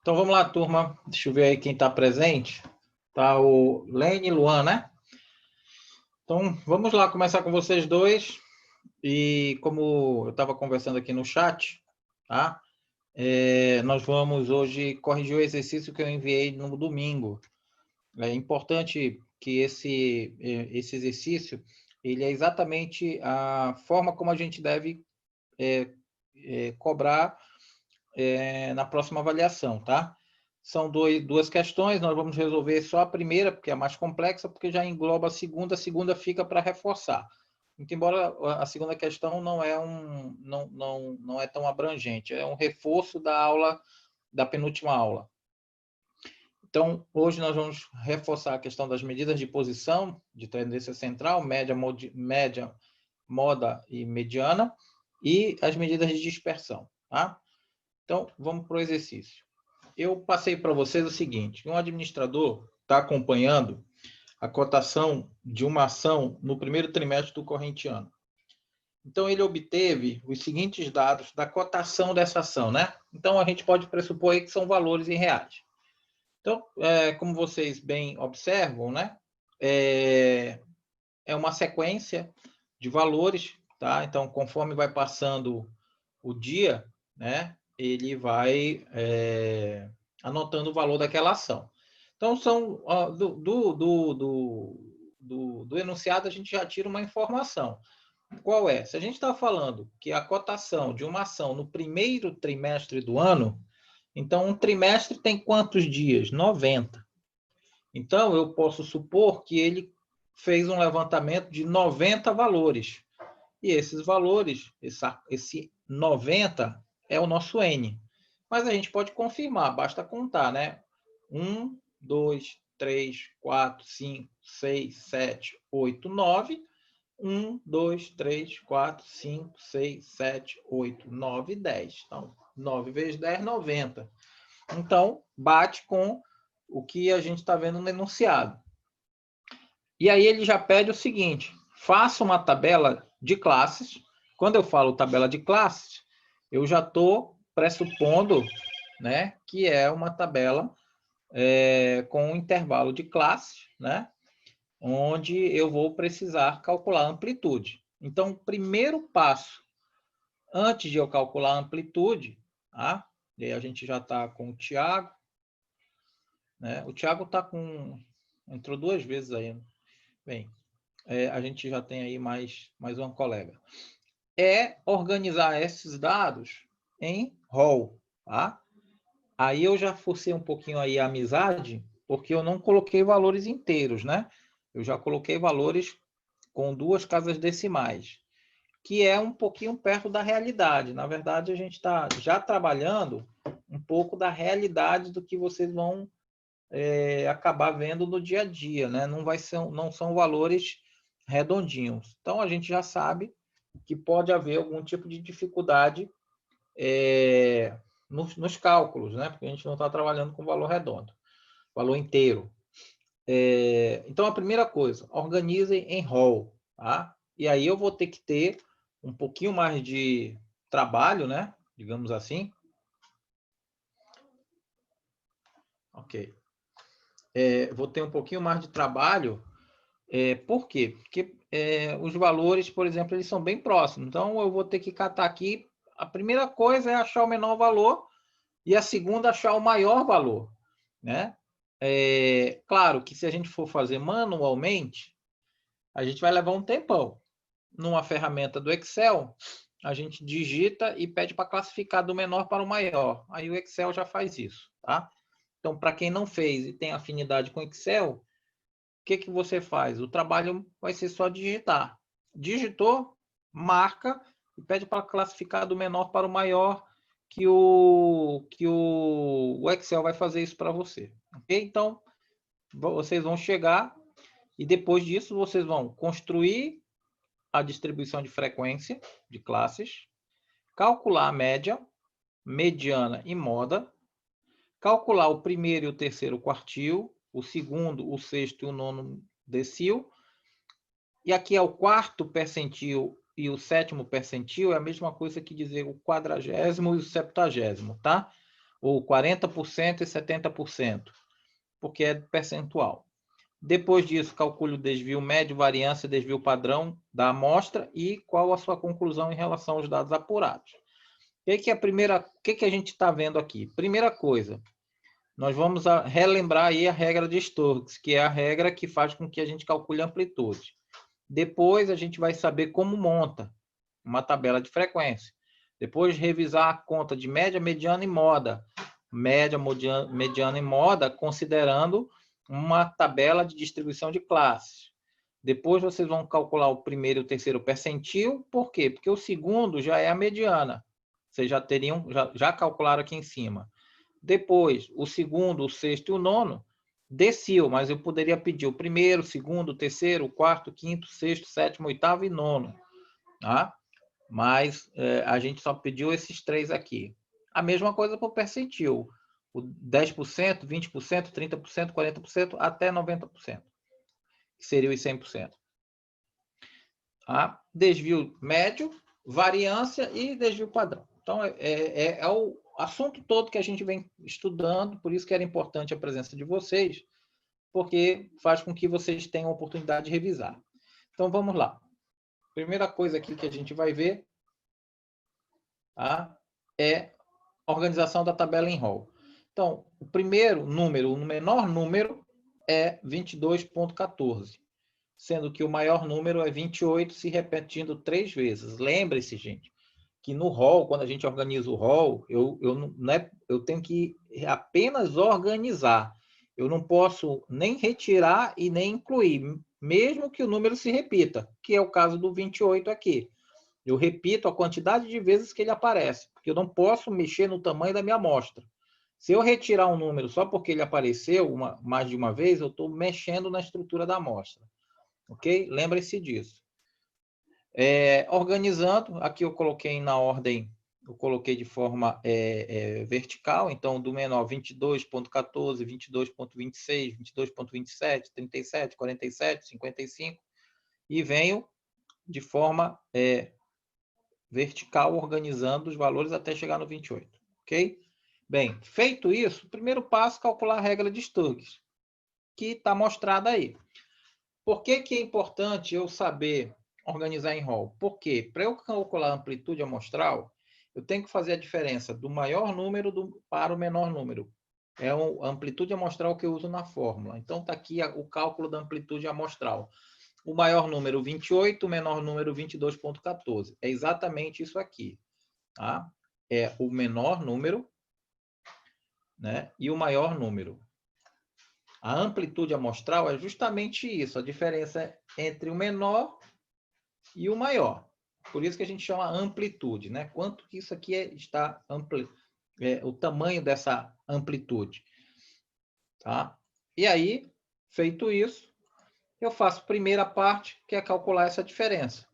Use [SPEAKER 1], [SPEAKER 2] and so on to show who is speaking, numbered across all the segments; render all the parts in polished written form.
[SPEAKER 1] Então vamos lá, turma. Deixa eu ver aí quem está presente. Tá o Lene e Luan, né? Então vamos lá começar com vocês dois. E como eu estava conversando aqui no chat, tá? Nós vamos hoje corrigir o exercício que eu enviei no domingo. É importante que esse exercício ele é exatamente a forma como a gente deve cobrar na próxima avaliação, tá? São duas questões, nós vamos resolver só a primeira, porque é a mais complexa, porque já engloba a segunda fica para reforçar. Muito embora a segunda questão não é tão abrangente, é um reforço da aula, da penúltima aula. Então, hoje nós vamos reforçar a questão das medidas de posição, de tendência central, média, moda e mediana, e as medidas de dispersão, tá? Então, vamos para o exercício. Eu passei para vocês o seguinte, um administrador está acompanhando a cotação de uma ação no primeiro trimestre do corrente ano. Então, ele obteve os seguintes dados da cotação dessa ação, né? Então, a gente pode pressupor aí que são valores em reais. Então, como vocês bem observam, né? É uma sequência de valores, tá? Então, conforme vai passando o dia, né? Ele vai anotando o valor daquela ação. Então, do enunciado, a gente já tira uma informação. Qual é? Se a gente está falando que a cotação de uma ação no primeiro trimestre do ano, então um trimestre tem quantos dias? 90. Então, eu posso supor que ele fez um levantamento de 90 valores. E esses valores, esse 90 é o nosso N. Mas a gente pode confirmar, basta contar, né? 1, 2, 3, 4, 5, 6, 7, 8, 9. 1, 2, 3, 4, 5, 6, 7, 8, 9, 10. Então, 9 vezes 10, 90. Então, bate com o que a gente está vendo no enunciado. E aí ele já pede o seguinte, faça uma tabela de classes. Quando eu falo tabela de classes, eu já estou pressupondo, né, que é uma tabela com um intervalo de classes, né, onde eu vou precisar calcular a amplitude. Então, o primeiro passo, antes de eu calcular a amplitude, tá? E aí a gente já está com o Tiago, né? O Tiago está com... entrou 2 vezes aí. Né? Bem, a gente já tem aí mais um colega. É organizar esses dados em rol, tá? Aí eu já forcei um pouquinho aí a amizade, porque eu não coloquei valores inteiros, né? Eu já coloquei valores com 2 casas decimais, que é um pouquinho perto da realidade. Na verdade, a gente está já trabalhando um pouco da realidade do que vocês vão acabar vendo no dia a dia, né? Não são valores redondinhos. Então, a gente já sabe que pode haver algum tipo de dificuldade nos cálculos, né? Porque a gente não está trabalhando com valor redondo, valor inteiro. Então, a primeira coisa, organizem em rol, tá? E aí eu vou ter que ter um pouquinho mais de trabalho, né? Digamos assim. Ok. Vou ter um pouquinho mais de trabalho. Por quê? Porque os valores, por exemplo, eles são bem próximos. Então, eu vou ter que catar aqui. A primeira coisa é achar o menor valor e a segunda, achar o maior valor, né? Claro que se a gente for fazer manualmente, a gente vai levar um tempão. Numa ferramenta do Excel, a gente digita e pede para classificar do menor para o maior. Aí o Excel já faz isso, tá? Então, para quem não fez e tem afinidade com Excel, o que você faz? O trabalho vai ser só digitar. Digitou, marca e pede para classificar do menor para o maior, que o Excel vai fazer isso para você. Ok? Então, vocês vão chegar e depois disso vocês vão construir a distribuição de frequência de classes, calcular a média, mediana e moda, calcular o primeiro e o terceiro quartil, o segundo, o sexto e o nono decil, e aqui é o quarto percentil e o sétimo percentil, é a mesma coisa que dizer o 40º e o 70º, tá? ou 40% e 70%, porque é percentual. Depois disso, calcule o desvio médio, variância, desvio padrão da amostra e qual a sua conclusão em relação aos dados apurados. O que a gente está vendo aqui? Primeira coisa, nós vamos relembrar aí a regra de Stokes, que é a regra que faz com que a gente calcule a amplitude. Depois a gente vai saber como monta uma tabela de frequência. Depois revisar a conta de média, mediana e moda. Média, mediana e moda, considerando uma tabela de distribuição de classes. Depois vocês vão calcular o primeiro e o terceiro percentil. Por quê? Porque o segundo já é a mediana. Vocês já calcularam aqui em cima. Depois, o segundo, o sexto e o nono, decil, mas eu poderia pedir o primeiro, o segundo, o terceiro, o quarto, o quinto, o sexto, o sétimo, o oitavo e nono. Tá? Mas a gente só pediu esses três aqui. A mesma coisa para o percentil. O 10%, 20%, 30%, 40%, até 90%. Que seria os 100%. Tá? Desvio médio, variância e desvio padrão. Então, é o assunto todo que a gente vem estudando, por isso que era importante a presença de vocês, porque faz com que vocês tenham a oportunidade de revisar. Então, vamos lá. Primeira coisa aqui que a gente vai ver, tá, é a organização da tabela em rol. Então, o primeiro número, o menor número é 22,14, sendo que o maior número é 28, se repetindo 3 vezes. Lembre-se, gente, que no rol, quando a gente organiza o rol, eu tenho que apenas organizar. Eu não posso nem retirar e nem incluir, mesmo que o número se repita, que é o caso do 28 aqui. Eu repito a quantidade de vezes que ele aparece, porque eu não posso mexer no tamanho da minha amostra. Se eu retirar um número só porque ele apareceu mais de uma vez, eu estou mexendo na estrutura da amostra. Ok? Lembre-se disso. Organizando, aqui eu coloquei na ordem, eu coloquei de forma vertical, então do menor 22,14, 22,26, 22,27, 37, 47, 55, e venho de forma vertical, organizando os valores até chegar no 28, ok? Bem, feito isso, o primeiro passo é calcular a regra de Stokes, que está mostrada aí. Por que é importante eu saber organizar em rol? Porque para eu calcular a amplitude amostral, eu tenho que fazer a diferença do maior número para o menor número. É a amplitude amostral que eu uso na fórmula. Então, está aqui o cálculo da amplitude amostral. O maior número 28, o menor número 22,14. É exatamente isso aqui. Tá? É o menor número, né, e o maior número. A amplitude amostral é justamente isso, a diferença entre o menor e o maior. Por isso que a gente chama amplitude, né? Quanto que isso aqui está o tamanho dessa amplitude. Tá? E aí, feito isso, eu faço a primeira parte, que é calcular essa diferença.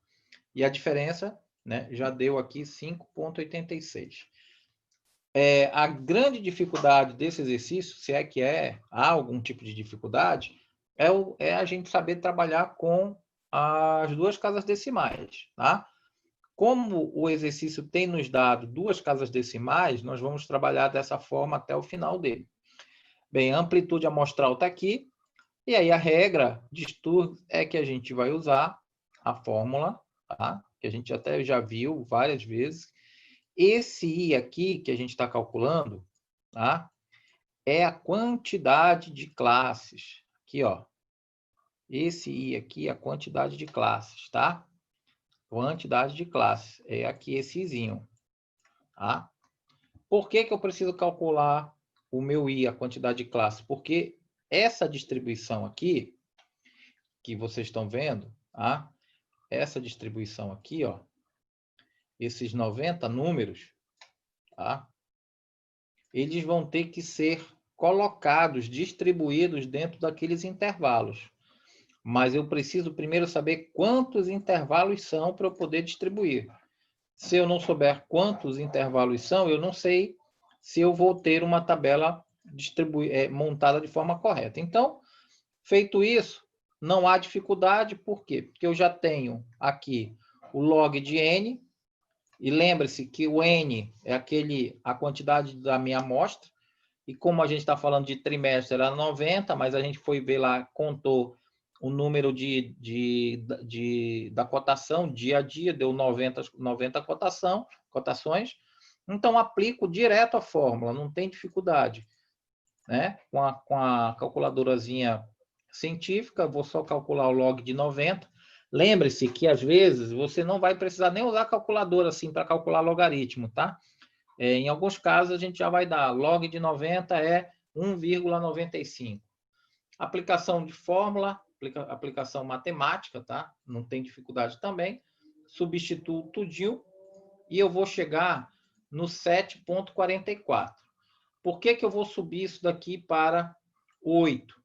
[SPEAKER 1] E a diferença, né, já deu aqui 5,86. A grande dificuldade desse exercício, se é que há algum tipo de dificuldade, é a gente saber trabalhar com as duas casas decimais. Tá? Como o exercício tem nos dado duas casas decimais, nós vamos trabalhar dessa forma até o final dele. Bem, a amplitude amostral está aqui, e aí a regra de Stokes é que a gente vai usar a fórmula, tá? Que a gente até já viu várias vezes. Esse I aqui que a gente está calculando, tá? É a quantidade de classes. Aqui, ó. Esse I aqui é a quantidade de classes, tá? Quantidade de classes. É aqui esse Izinho, tá? Por que eu preciso calcular o meu I, a quantidade de classes? Porque essa distribuição aqui, que vocês estão vendo, tá? Essa distribuição aqui, ó, esses 90 números, tá? Eles vão ter que ser colocados, distribuídos dentro daqueles intervalos. Mas eu preciso primeiro saber quantos intervalos são para eu poder distribuir. Se eu não souber quantos intervalos são, eu não sei se eu vou ter uma tabela montada de forma correta. Então, feito isso, não há dificuldade. Por quê? Porque eu já tenho aqui o log de n E lembre-se que o N é a quantidade da minha amostra, e como a gente está falando de trimestre, era 90, mas a gente foi ver lá, contou o número da cotação, dia a dia, deu 90 cotações, então aplico direto a fórmula, não tem dificuldade. Né? Com a calculadorazinha científica, vou só calcular o log de 90. Lembre-se que, às vezes, você não vai precisar nem usar calculadora assim para calcular logaritmo, tá? Em alguns casos, a gente já vai dar log de 90 é 1,95. Aplicação de fórmula, aplicação matemática, tá? Não tem dificuldade também. Substituo tudinho e eu vou chegar no 7,44. Por que eu vou subir isso daqui para 8?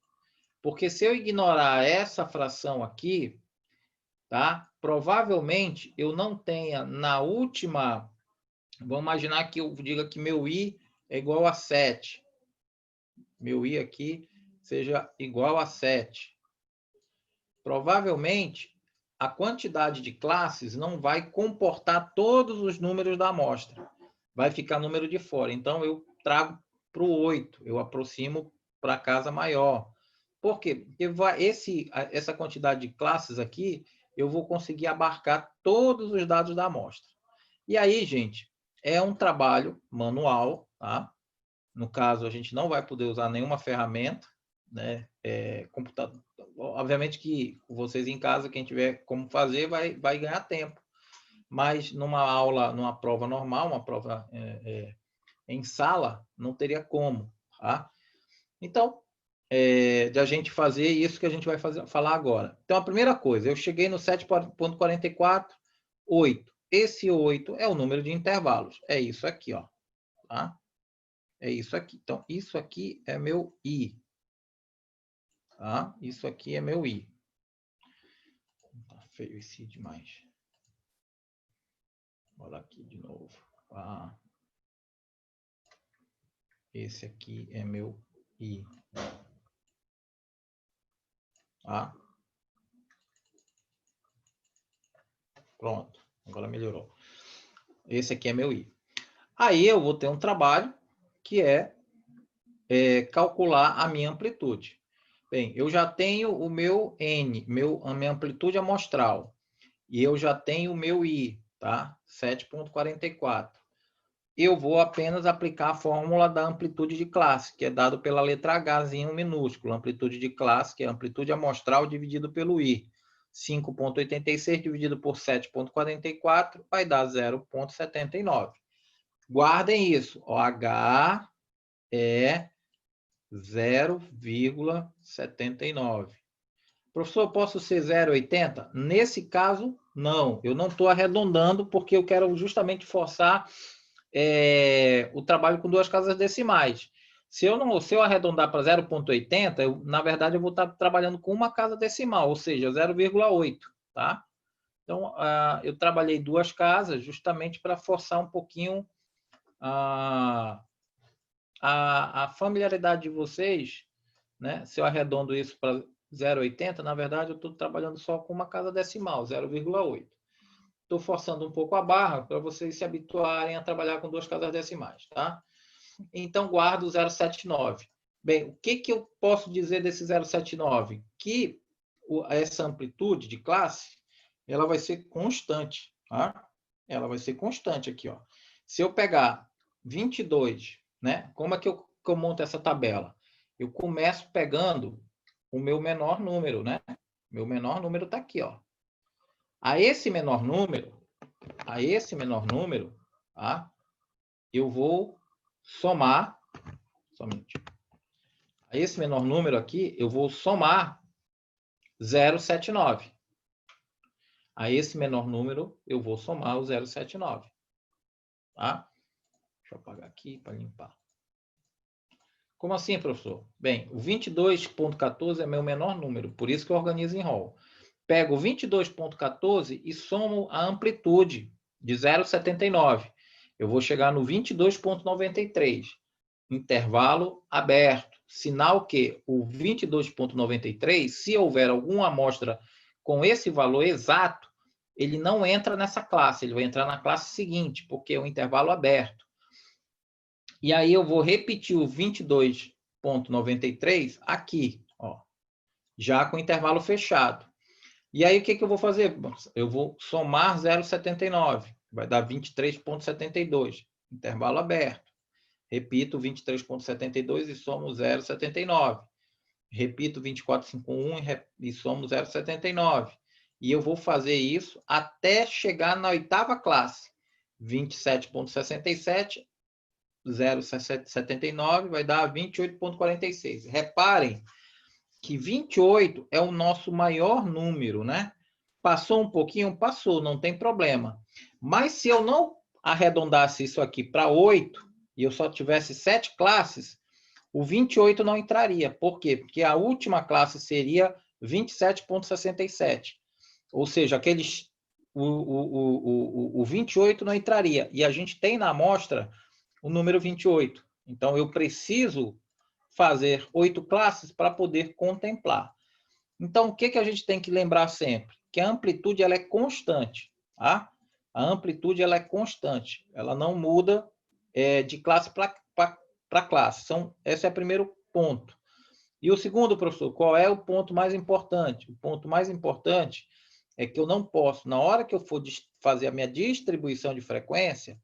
[SPEAKER 1] Porque se eu ignorar essa fração aqui, tá? Provavelmente eu não tenha na última... Vamos imaginar que eu diga que meu I é igual a 7. Meu I aqui seja igual a 7. Provavelmente, a quantidade de classes não vai comportar todos os números da amostra. Vai ficar número de fora. Então, eu trago para o 8. Eu aproximo para a casa maior. Por quê? Porque essa quantidade de classes aqui, eu vou conseguir abarcar todos os dados da amostra. E aí, gente, é um trabalho manual, tá? No caso, a gente não vai poder usar nenhuma ferramenta, né? Computador. Obviamente que vocês em casa, quem tiver como fazer, vai ganhar tempo. Mas numa aula, numa prova normal, uma prova em sala, não teria como, tá? Então, de a gente fazer isso que a gente vai falar agora. Então, a primeira coisa, eu cheguei no 7,44, 8. Esse 8 é o número de intervalos. É isso aqui, ó. Tá? É isso aqui. Então, isso aqui é meu I. Tá? Isso aqui é meu I. Tá feio esse demais. Bora aqui de novo. Tá? Esse aqui é meu I. Tá? Pronto. Agora melhorou. Esse aqui é meu I. Aí eu vou ter um trabalho que é calcular a minha amplitude. Bem, eu já tenho o meu N, a minha amplitude amostral. E eu já tenho o meu I, tá? 7,44. Eu vou apenas aplicar a fórmula da amplitude de classe, que é dado pela letra Hzinho minúsculo. Amplitude de classe, que é a amplitude amostral dividido pelo I. 5,86 dividido por 7,44 vai dar 0,79. Guardem isso. H é 0,79. Professor, posso ser 0,80? Nesse caso, não. Eu não estou arredondando porque eu quero justamente forçar o trabalho com duas casas decimais. Se eu arredondar para 0,80, na verdade, eu vou estar trabalhando com uma casa decimal, ou seja, 0,8. Tá? Então, eu trabalhei duas casas justamente para forçar um pouquinho a familiaridade de vocês, né? Se eu arredondo isso para 0,80, na verdade, eu estou trabalhando só com uma casa decimal, 0,8. Estou forçando um pouco a barra para vocês se habituarem a trabalhar com duas casas decimais, tá? Então, guardo o 0,79. Bem, o que eu posso dizer desse 0,79? Que essa amplitude de classe, ela vai ser constante, tá? Ela vai ser constante aqui, ó. Se eu pegar 22, né? Como é que eu monto essa tabela? Eu começo pegando o meu menor número, né? Meu menor número está aqui, ó. A esse menor número, tá? Eu vou somar, somente. A esse menor número aqui, eu vou somar 0,79. A esse menor número, eu vou somar o 0,79. Tá? Deixa eu apagar aqui para limpar. Como assim, professor? Bem, o 22,14 é meu menor número, por isso que eu organizo em rol. Pego o 22,14 e somo a amplitude de 0,79. Eu vou chegar no 22,93. Intervalo aberto. Sinal que o 22,93, se houver alguma amostra com esse valor exato, ele não entra nessa classe, ele vai entrar na classe seguinte, porque é um intervalo aberto. E aí eu vou repetir o 22,93 aqui, ó, já com o intervalo fechado. E aí o que eu vou fazer? Eu vou somar 0,79, vai dar 23,72, intervalo aberto. Repito 23,72 e somo 0,79. Repito 24,51 e somo 0,79. E eu vou fazer isso até chegar na oitava classe. 27,67, 0,79 vai dar 28,46. Reparem que 28 é o nosso maior número, né? Passou um pouquinho? Passou, não tem problema. Mas se eu não arredondasse isso aqui para 8 e eu só tivesse 7 classes, o 28 não entraria. Por quê? Porque a última classe seria 27,67. Ou seja, o 28 não entraria. E a gente tem na amostra o número 28. Então, eu preciso fazer 8 classes para poder contemplar. Então, o que a gente tem que lembrar sempre? Que a amplitude ela é constante. Tá? A amplitude ela é constante. Ela não muda de classe para classe. Esse é o primeiro ponto. E o segundo, professor, qual é o ponto mais importante? O ponto mais importante é que eu não posso, na hora que eu for fazer a minha distribuição de frequência,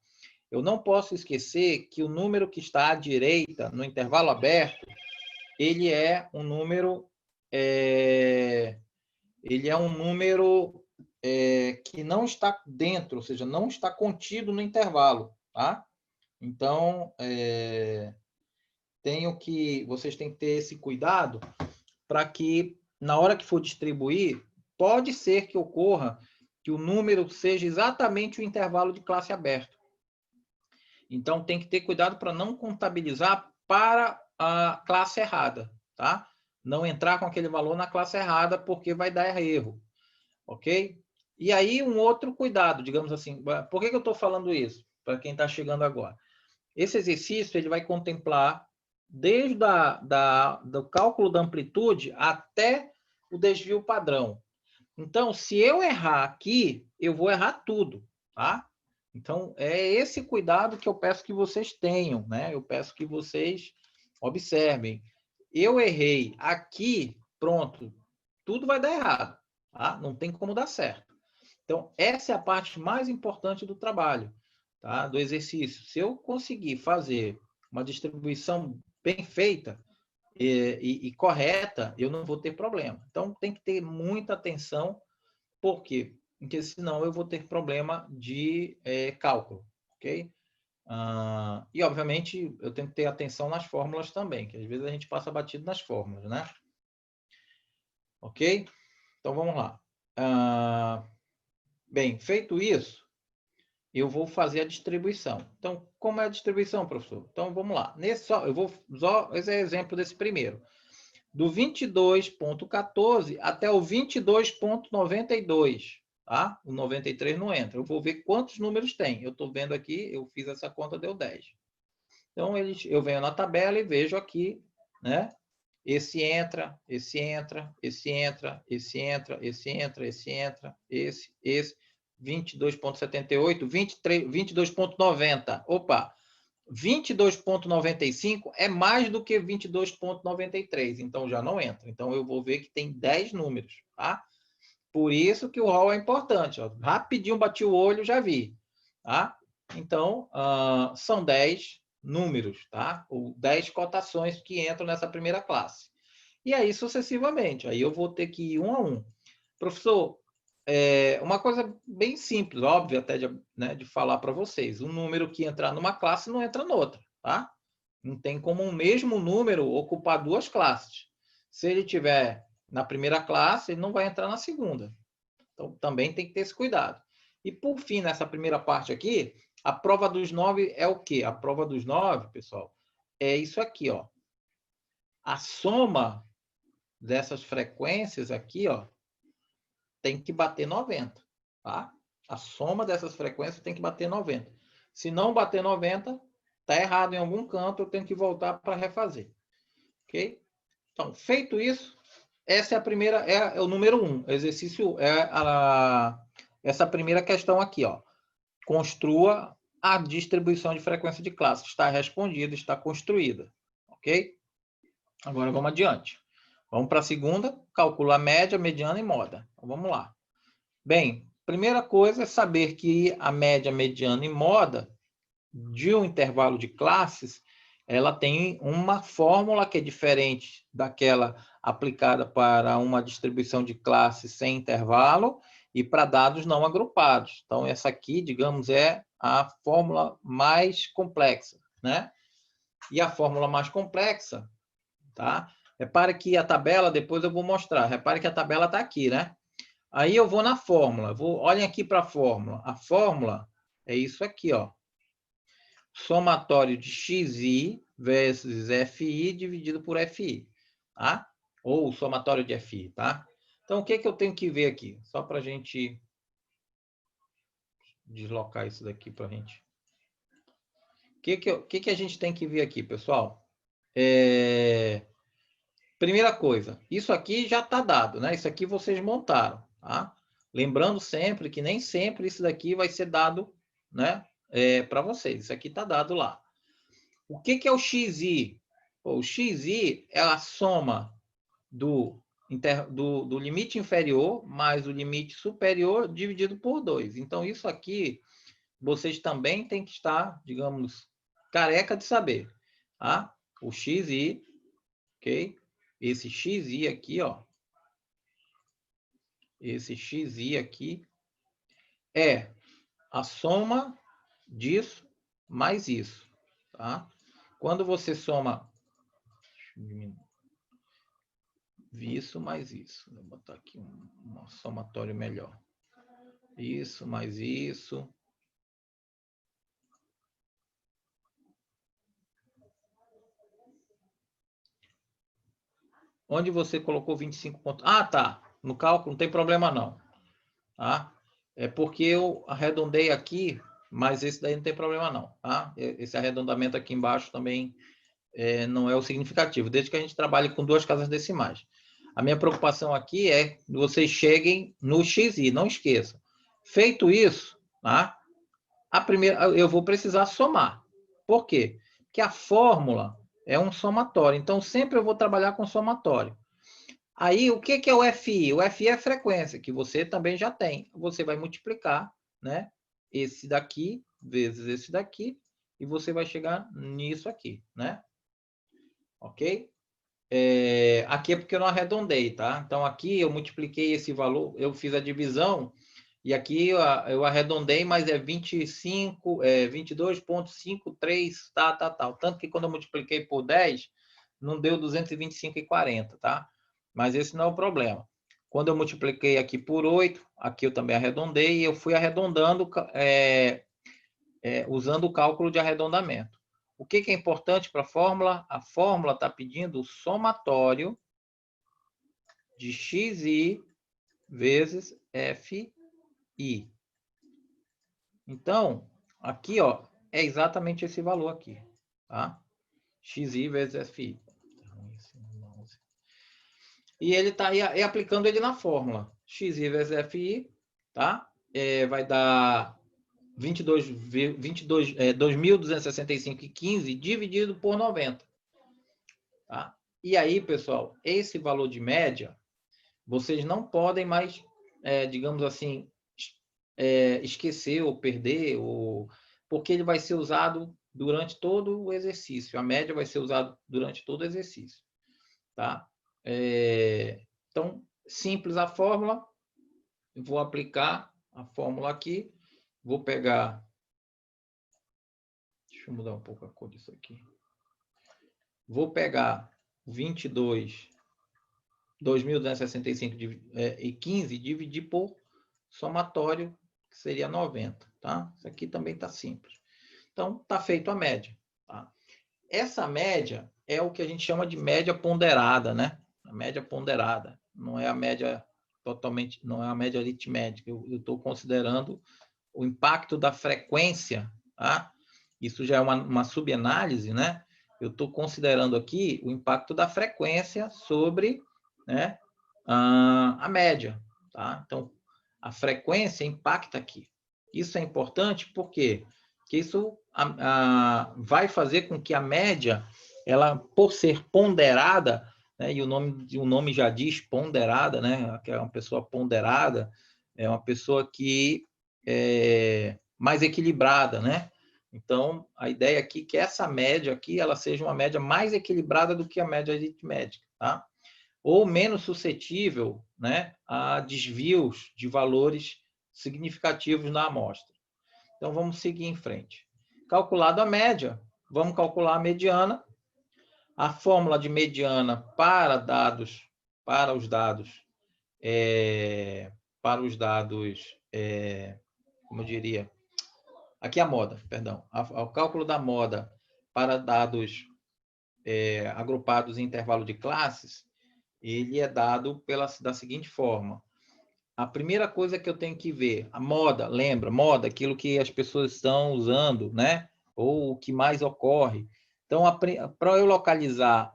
[SPEAKER 1] eu não posso esquecer que o número que está à direita, no intervalo aberto, ele é um número, que não está dentro, ou seja, não está contido no intervalo, tá? Então, vocês têm que ter esse cuidado para que, na hora que for distribuir, pode ser que ocorra que o número seja exatamente o intervalo de classe aberto. Então, tem que ter cuidado para não contabilizar para a classe errada, tá? Não entrar com aquele valor na classe errada, porque vai dar erro, ok? E aí, um outro cuidado, digamos assim, por que eu estou falando isso? Para quem está chegando agora. Esse exercício ele vai contemplar desde do cálculo da amplitude até o desvio padrão. Então, se eu errar aqui, eu vou errar tudo, tá? Então, é esse cuidado que eu peço que vocês tenham, né? Eu peço que vocês observem. Eu errei aqui, pronto, tudo vai dar errado, tá? Não tem como dar certo. Então, essa é a parte mais importante do trabalho, tá? Do exercício. Se eu conseguir fazer uma distribuição bem feita e correta, eu não vou ter problema. Então, tem que ter muita atenção. Por quê? Porque senão eu vou ter problema de cálculo, ok? E, obviamente, eu tenho que ter atenção nas fórmulas também, que às vezes a gente passa batido nas fórmulas, né? Ok? Então, vamos lá. Bem, feito isso, eu vou fazer a distribuição. Então, como é a distribuição, professor? Então, vamos lá. Eu vou só esse é exemplo desse primeiro. Do 22,14 até o 22,92, tá? O 93 não entra. Eu vou ver quantos números tem. Eu estou vendo aqui, eu fiz essa conta, deu 10. Então, eu venho na tabela e vejo aqui, né? Esse entra, esse entra, esse entra, esse entra, esse entra, esse entra, esse, 22,78, 22,90. Opa, 22,95 é mais do que 22,93, então já não entra. Então eu vou ver que tem 10 números, tá? Por isso que o rol é importante. Ó. Rapidinho bati o olho, já vi, tá? Então, são 10 números, tá? Ou 10 cotações que entram nessa primeira classe. E aí, sucessivamente. Aí eu vou ter que ir um a um. Professor, uma coisa bem simples, óbvio até de falar para vocês. Um número que entrar numa classe não entra noutra, tá? Não tem como um mesmo número ocupar duas classes. Se ele tiver na primeira classe, ele não vai entrar na segunda. Então, também tem que ter esse cuidado. E, por fim, nessa primeira parte aqui, a prova dos 9 é o quê? A prova dos 9, pessoal, é isso aqui, ó. A soma dessas frequências aqui, ó, tem que bater 90, tá? A soma dessas frequências tem que bater 90. Se não bater 90, tá errado em algum canto, eu tenho que voltar para refazer. Ok? Então, feito isso, essa é a primeira, é o número 1. Exercício essa primeira questão aqui, ó. Construa a distribuição de frequência de classe. Está respondida, está construída. Ok? Agora vamos adiante. Vamos para a segunda, calcula a média, mediana e moda. Então, vamos lá. Bem, primeira coisa é saber que a média, mediana e moda de um intervalo de classes, ela tem uma fórmula que é diferente daquela aplicada para uma distribuição de classes sem intervalo e para dados não agrupados. Então, essa aqui, digamos, é a fórmula mais complexa, né? E a fórmula mais complexa, tá? Repare que a tabela, depois eu vou mostrar. Repare que a tabela está aqui, né? Aí eu vou na fórmula. Olhem aqui para a fórmula. A fórmula é isso aqui, ó. Somatório de xi vezes fi dividido por fi, tá? Ou somatório de fi, tá? Então, o que que eu tenho que ver aqui? Só para a gente deslocar isso daqui para a gente. O que a gente tem que ver aqui, pessoal? Primeira coisa, isso aqui já está dado, né? Isso aqui vocês montaram, tá? Lembrando sempre que nem sempre isso daqui vai ser dado, né? Para vocês. Isso aqui está dado lá. O que é o xi? O xi é a soma do limite inferior mais o limite superior dividido por 2. Então, isso aqui vocês também têm que estar, digamos, careca de saber. Tá? O xi, ok? Esse xi aqui, ó. Esse xi aqui é a soma disso mais isso, tá? Quando você soma isso mais isso, vou botar aqui um somatório melhor. Isso mais isso. Onde você colocou 25 pontos? Ah, tá. No cálculo não tem problema não. Tá? É porque eu arredondei aqui, mas esse daí não tem problema não. Tá? Esse arredondamento aqui embaixo também não é o significativo, desde que a gente trabalhe com duas casas decimais. A minha preocupação aqui é que vocês cheguem no xi, não esqueçam. Feito isso, tá? Eu vou precisar somar. Por quê? Porque a fórmula é um somatório, então sempre eu vou trabalhar com somatório. Aí, o que é o FI? O FI é a frequência, que você também já tem. Você vai multiplicar, né? Esse daqui vezes esse daqui, e você vai chegar nisso aqui, né? Ok? Aqui é porque eu não arredondei, tá? Então, aqui eu multipliquei esse valor, eu fiz a divisão, e aqui eu arredondei, mas é 22,53, tal. Tanto que quando eu multipliquei por 10, não deu 225,40, tá? Mas esse não é o problema. Quando eu multipliquei aqui por 8, aqui eu também arredondei, e eu fui arredondando usando o cálculo de arredondamento. O que é importante para a fórmula? A fórmula está pedindo o somatório de xi vezes fi. Então, aqui, ó, é exatamente esse valor aqui, tá? xi vezes fi. E ele está aí aplicando ele na fórmula. xi vezes fi, tá? Vai dar 2.265,15 dividido por 90. Tá? E aí, pessoal, esse valor de média, vocês não podem mais, digamos assim, esquecer ou perder, porque ele vai ser usado durante todo o exercício. A média vai ser usada durante todo o exercício. Tá? Então, simples a fórmula. Eu vou aplicar a fórmula aqui. Vou pegar... Deixa eu mudar um pouco a cor disso aqui. Vou pegar 2.265,15 e dividir por somatório, que seria 90. Tá? Isso aqui também está simples. Então, está feito a média. Tá? Essa média é o que a gente chama de média ponderada, né? A média ponderada. Não é a média totalmente, não é a média aritmética. Eu estou considerando o impacto da frequência, tá? Isso já é uma subanálise, né? Eu estou considerando aqui o impacto da frequência sobre, né, a média. Tá? Então, A frequência impacta aqui. Isso é importante porque isso vai fazer com que a média, ela, por ser ponderada, né, e o nome já diz ponderada, né, que é uma pessoa ponderada, é uma pessoa que é mais equilibrada, né? Então, a ideia aqui é que essa média aqui, ela seja uma média mais equilibrada do que a média aritmética, tá? Ou menos suscetível, né, a desvios de valores significativos na amostra. Então, vamos seguir em frente. Calculado a média, vamos calcular a mediana. A fórmula de mediana para os dados, como eu diria, aqui a moda, perdão, o cálculo da moda para dados agrupados em intervalo de classes, ele é dado da seguinte forma. A primeira coisa que eu tenho que ver, a moda, lembra? Moda, aquilo que as pessoas estão usando, né? Ou o que mais ocorre. Então, para eu localizar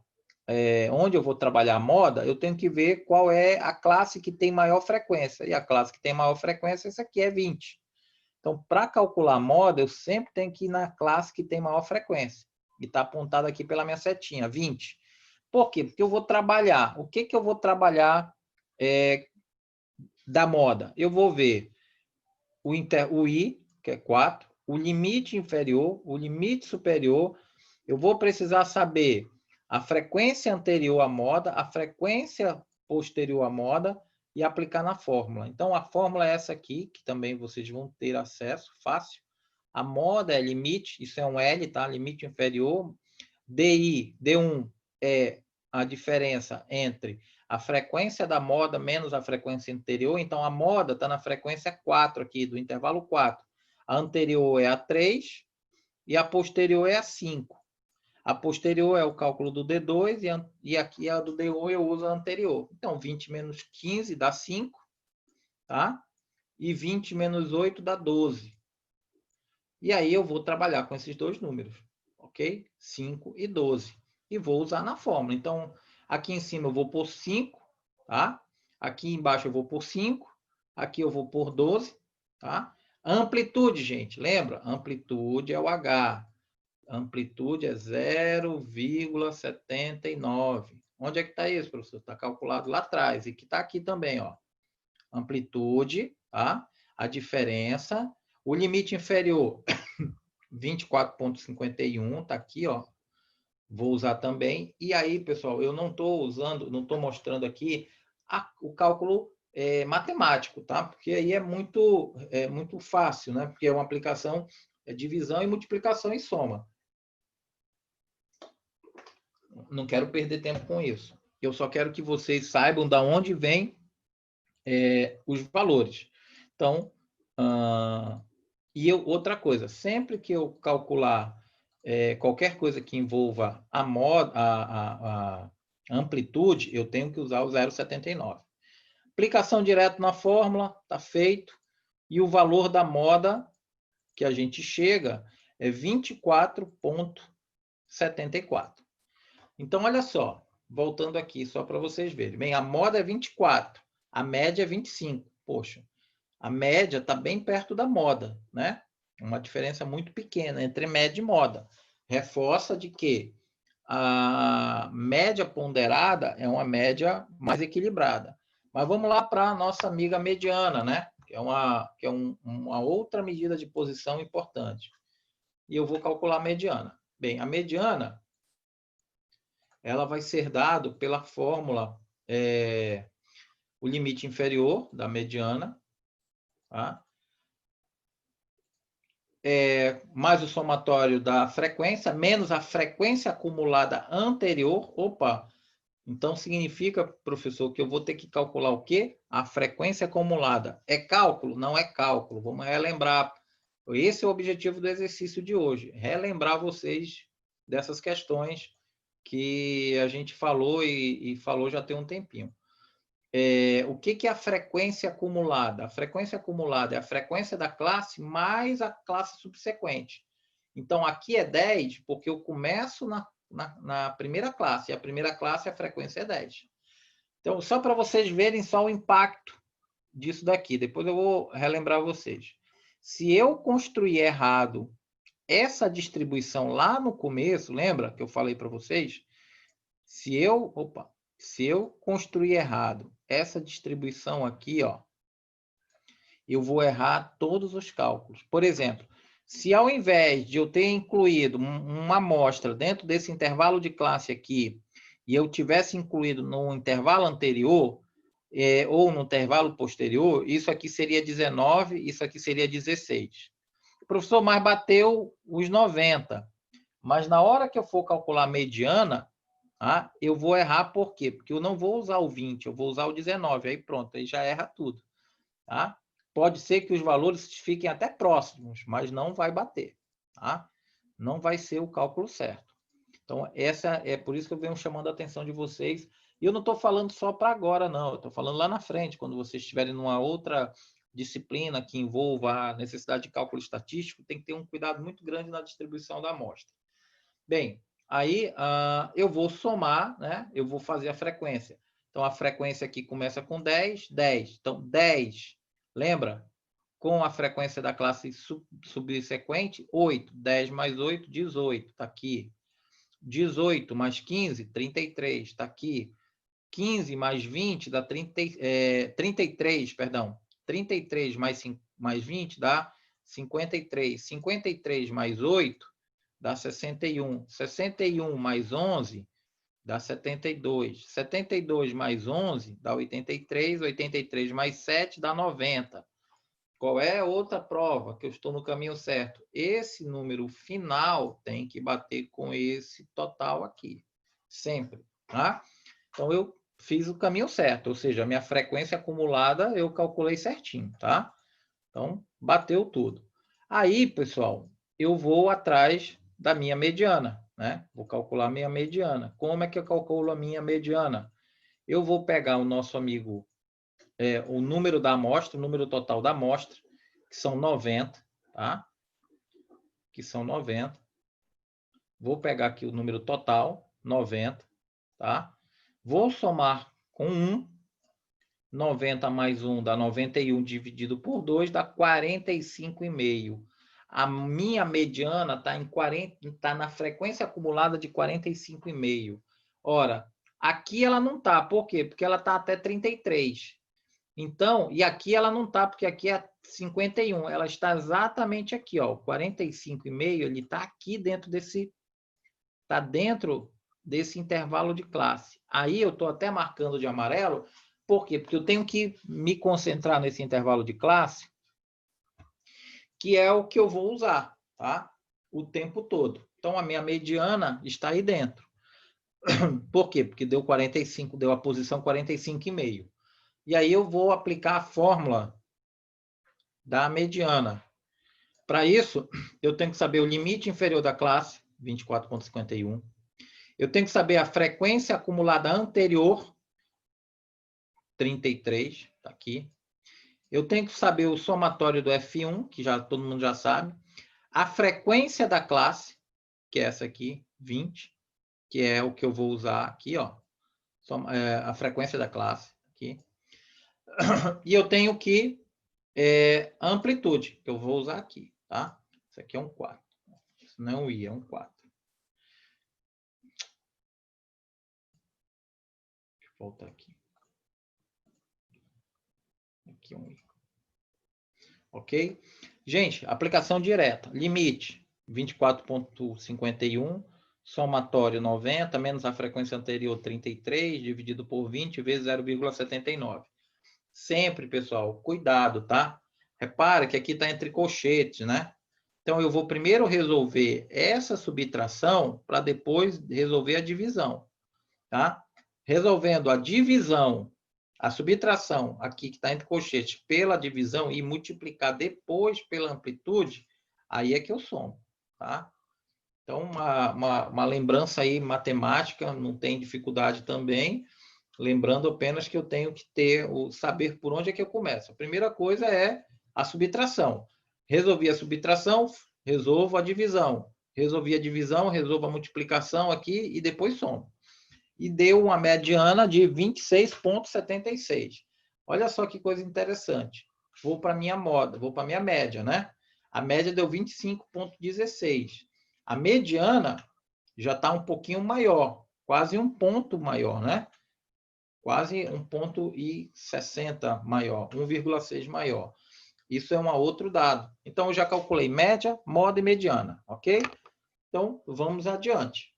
[SPEAKER 1] onde eu vou trabalhar a moda, eu tenho que ver qual é a classe que tem maior frequência. E a classe que tem maior frequência, essa aqui é 20. Então, para calcular a moda, eu sempre tenho que ir na classe que tem maior frequência. E está apontado aqui pela minha setinha, 20. Por quê? Porque eu vou trabalhar. O que eu vou trabalhar da moda? Eu vou ver o I, que é 4, o limite inferior, o limite superior. Eu vou precisar saber a frequência anterior à moda, a frequência posterior à moda e aplicar na fórmula. Então, a fórmula é essa aqui, que também vocês vão ter acesso, fácil. A moda é limite, isso é um L, tá? Limite inferior. D1 é a diferença entre a frequência da moda menos a frequência anterior. Então, a moda está na frequência 4 aqui, do intervalo 4. A anterior é a 3 e a posterior é a 5. A posterior é o cálculo do D2 e aqui a do D1 eu uso a anterior. Então, 20 menos 15 dá 5, tá? E 20 menos 8 dá 12. E aí eu vou trabalhar com esses dois números, ok? 5 e 12. E vou usar na fórmula. Então, aqui em cima eu vou pôr 5, tá? Aqui embaixo eu vou pôr 5. Aqui eu vou pôr 12, tá? Amplitude, gente, lembra? Amplitude é o H. Amplitude é 0,79. Onde é que está isso, professor? Está calculado lá atrás. E que está aqui também, ó. Amplitude, tá? A diferença. O limite inferior, 24,51, está aqui, ó. Vou usar também. E aí, pessoal, eu não estou usando, não estou mostrando aqui o cálculo matemático, tá? Porque aí é muito fácil, né? Porque é uma aplicação, divisão e multiplicação e soma. Não quero perder tempo com isso. Eu só quero que vocês saibam de onde vêm os valores. Então, outra coisa, sempre que eu calcular qualquer coisa que envolva a amplitude, eu tenho que usar o 0,79. Aplicação direta na fórmula, está feito. E o valor da moda que a gente chega é 24,74. Então, olha só, voltando aqui, só para vocês verem. Bem, a moda é 24, a média é 25. Poxa, a média está bem perto da moda, né? Uma diferença muito pequena entre média e moda. Reforça de que a média ponderada é uma média mais equilibrada. Mas vamos lá para a nossa amiga mediana, né? Que é uma outra medida de posição importante. E eu vou calcular a mediana. Bem, a mediana ela vai ser dado pela fórmula o limite inferior da mediana, tá? Mais o somatório da frequência, menos a frequência acumulada anterior. Opa! Então, significa, professor, que eu vou ter que calcular o quê? A frequência acumulada. É cálculo? Não é cálculo. Vamos relembrar. Esse é o objetivo do exercício de hoje. Relembrar vocês dessas questões que a gente falou e falou já tem um tempinho. O que é a frequência acumulada? A frequência acumulada é a frequência da classe mais a classe subsequente. Então, aqui é 10, porque eu começo na primeira classe, e a primeira classe, a frequência é 10. Então, só para vocês verem só o impacto disso daqui. Depois eu vou relembrar vocês. Se eu construir errado essa distribuição lá no começo, lembra que eu falei para vocês? Se eu construir errado essa distribuição aqui, ó, eu vou errar todos os cálculos. Por exemplo, se ao invés de eu ter incluído uma amostra dentro desse intervalo de classe aqui, e eu tivesse incluído no intervalo anterior, ou no intervalo posterior, isso aqui seria 19, isso aqui seria 16. O professor, mas bateu os 90. Mas na hora que eu for calcular a mediana, tá, eu vou errar por quê? Porque eu não vou usar o 20, eu vou usar o 19. Aí pronto, aí já erra tudo. Tá? Pode ser que os valores fiquem até próximos, mas não vai bater. Tá? Não vai ser o cálculo certo. Então, essa é por isso que eu venho chamando a atenção de vocês. E eu não estou falando só para agora, não. Eu estou falando lá na frente, quando vocês estiverem numa outra disciplina que envolva a necessidade de cálculo estatístico, tem que ter um cuidado muito grande na distribuição da amostra. Bem, aí eu vou somar, né? Eu vou fazer a frequência. Então, a frequência aqui começa com 10, 10. Então, 10, lembra? Com a frequência da classe subsequente, 8. 10 mais 8, 18. Está aqui. 18 mais 15, 33, está aqui. 15 mais 20 dá 33, perdão. 33 mais 20 dá 53. 53 mais 8 dá 61. 61 mais 11 dá 72. 72 mais 11 dá 83. 83 mais 7 dá 90. Qual é a outra prova que eu estou no caminho certo? Esse número final tem que bater com esse total aqui. Sempre. Tá? Então, eu fiz o caminho certo. Ou seja, a minha frequência acumulada eu calculei certinho. Tá? Então, bateu tudo. Aí, pessoal, eu vou atrás da minha mediana. Né? Vou calcular a minha mediana. Como é que eu calculo a minha mediana? Eu vou pegar o nosso amigo... o número da amostra, o número total da amostra, que são 90, tá? Que são 90. Vou pegar aqui o número total, 90, tá? Vou somar com 1. 90 mais 1 dá 91 dividido por 2 dá 45,5. A minha mediana está na frequência acumulada de 45,5. Ora, aqui ela não está. Por quê? Porque ela está até 33. Então, e aqui ela não está, porque aqui é 51. Ela está exatamente aqui, ó. 45,5, ele está aqui dentro desse... Está dentro desse intervalo de classe. Aí eu estou até marcando de amarelo. Por quê? Porque eu tenho que me concentrar nesse intervalo de classe, que é o que eu vou usar, tá? O tempo todo. Então, a minha mediana está aí dentro. Por quê? Porque deu 45, deu a posição 45,5. E aí eu vou aplicar a fórmula da mediana. Para isso, eu tenho que saber o limite inferior da classe, 24,51. Eu tenho que saber a frequência acumulada anterior, 33, está aqui. Eu tenho que saber o somatório do F1, que já todo mundo já sabe. A frequência da classe, que é essa aqui, 20, que é o que eu vou usar aqui, ó. A frequência da classe, aqui. E eu tenho que a amplitude, que eu vou usar aqui, tá? Isso aqui é um 4. Isso não é um I, é um 4. Deixa eu voltar aqui. Aqui é um I. Ok? Gente, aplicação direta. Limite, 24,51. Somatório, 90, menos a frequência anterior, 33, dividido por 20, vezes 0,79. Sempre, pessoal, cuidado, tá? Repara que aqui está entre colchetes, né? Então, eu vou primeiro resolver essa subtração para depois resolver a divisão, tá? Resolvendo a divisão, a subtração, aqui que está entre colchetes, pela divisão e multiplicar depois pela amplitude, aí é que eu somo, tá? Então, uma lembrança aí matemática, não tem dificuldade também, lembrando apenas que eu tenho que saber por onde é que eu começo. A primeira coisa é a subtração. Resolvi a subtração, resolvo a divisão. Resolvi a divisão, resolvo a multiplicação aqui e depois somo. E deu uma mediana de 26,76. Olha só que coisa interessante. Vou para minha média, né? A média deu 25,16. A mediana já está um pouquinho maior, quase um ponto maior, né? Quase 1,60 maior, 1,6 maior. Isso é um outro dado. Então, eu já calculei média, moda e mediana, ok? Então, vamos adiante.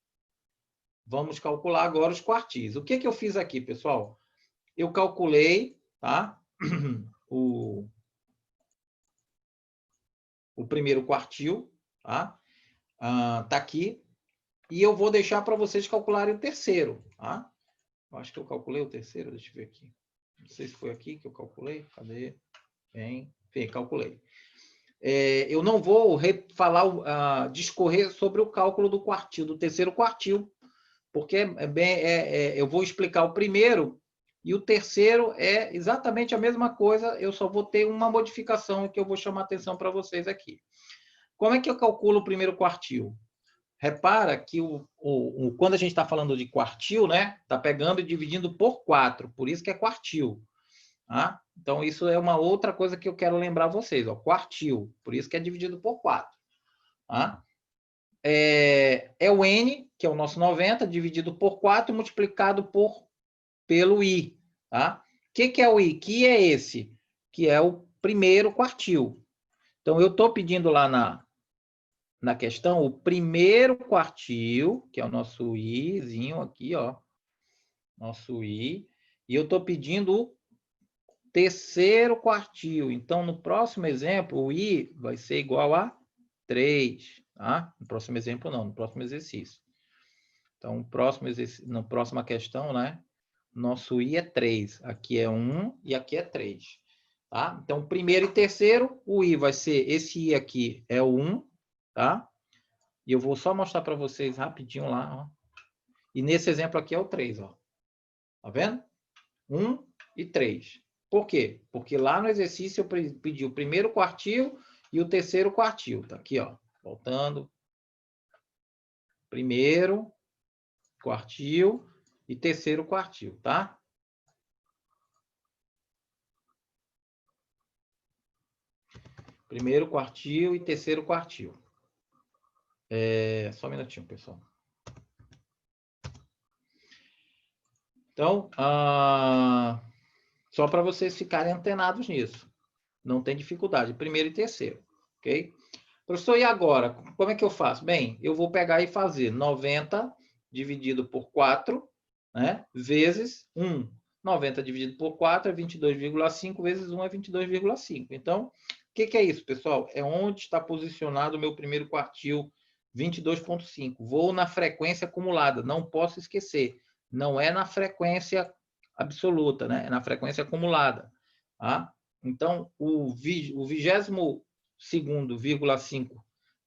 [SPEAKER 1] Vamos calcular agora os quartis. O que eu fiz aqui, pessoal? Eu calculei, tá? O primeiro quartil, tá? Tá aqui. E eu vou deixar para vocês calcularem o terceiro, tá? Eu acho que eu calculei o terceiro, deixa eu ver aqui. Não sei se foi aqui que eu calculei. Cadê? Bem, calculei. Eu não vou discorrer sobre o cálculo do quartil, do terceiro quartil, porque eu vou explicar o primeiro e o terceiro é exatamente a mesma coisa, eu só vou ter uma modificação que eu vou chamar a atenção para vocês aqui. Como é que eu calculo o primeiro quartil? Repara que quando a gente está falando de quartil, né, está pegando e dividindo por 4, por isso que é quartil. Tá? Então, isso é uma outra coisa que eu quero lembrar vocês. Ó, quartil, por isso que é dividido por 4. Tá? É o N, que é o nosso 90, dividido por 4, multiplicado pelo I. Tá? O que é o I? Que é esse? Que é o primeiro quartil. Então, eu estou pedindo lá na questão o primeiro quartil, que é o nosso Izinho aqui, ó. Nosso I. E eu estou pedindo o terceiro quartil. Então, no próximo exemplo, o I vai ser igual a 3. Tá? No próximo exemplo, não. No próximo exercício. Então, na próxima questão, né? Nosso I é 3. Aqui é 1 e aqui é 3. Tá? Então, primeiro e terceiro, o I vai ser... Esse I aqui é o 1. Tá? E eu vou só mostrar para vocês rapidinho lá. Ó. E nesse exemplo aqui é o 3. Ó. Tá vendo? 1 e 3. Por quê? Porque lá no exercício eu pedi o primeiro quartil e o terceiro quartil. Tá aqui, ó. Voltando. Primeiro quartil e terceiro quartil, tá? Primeiro quartil e terceiro quartil. Só um minutinho, pessoal. Então, só para vocês ficarem antenados nisso. Não tem dificuldade. Primeiro e terceiro, ok? Professor, e agora? Como é que eu faço? Bem, eu vou pegar e fazer 90 dividido por 4, né? Vezes 1. 90 dividido por 4 é 22,5, vezes 1 é 22,5. Então, o que é isso, pessoal? É onde está posicionado o meu primeiro quartil, 22,5. Vou na frequência acumulada, não posso esquecer. Não é na frequência absoluta, né? É na frequência acumulada. Tá? Então, o 22,5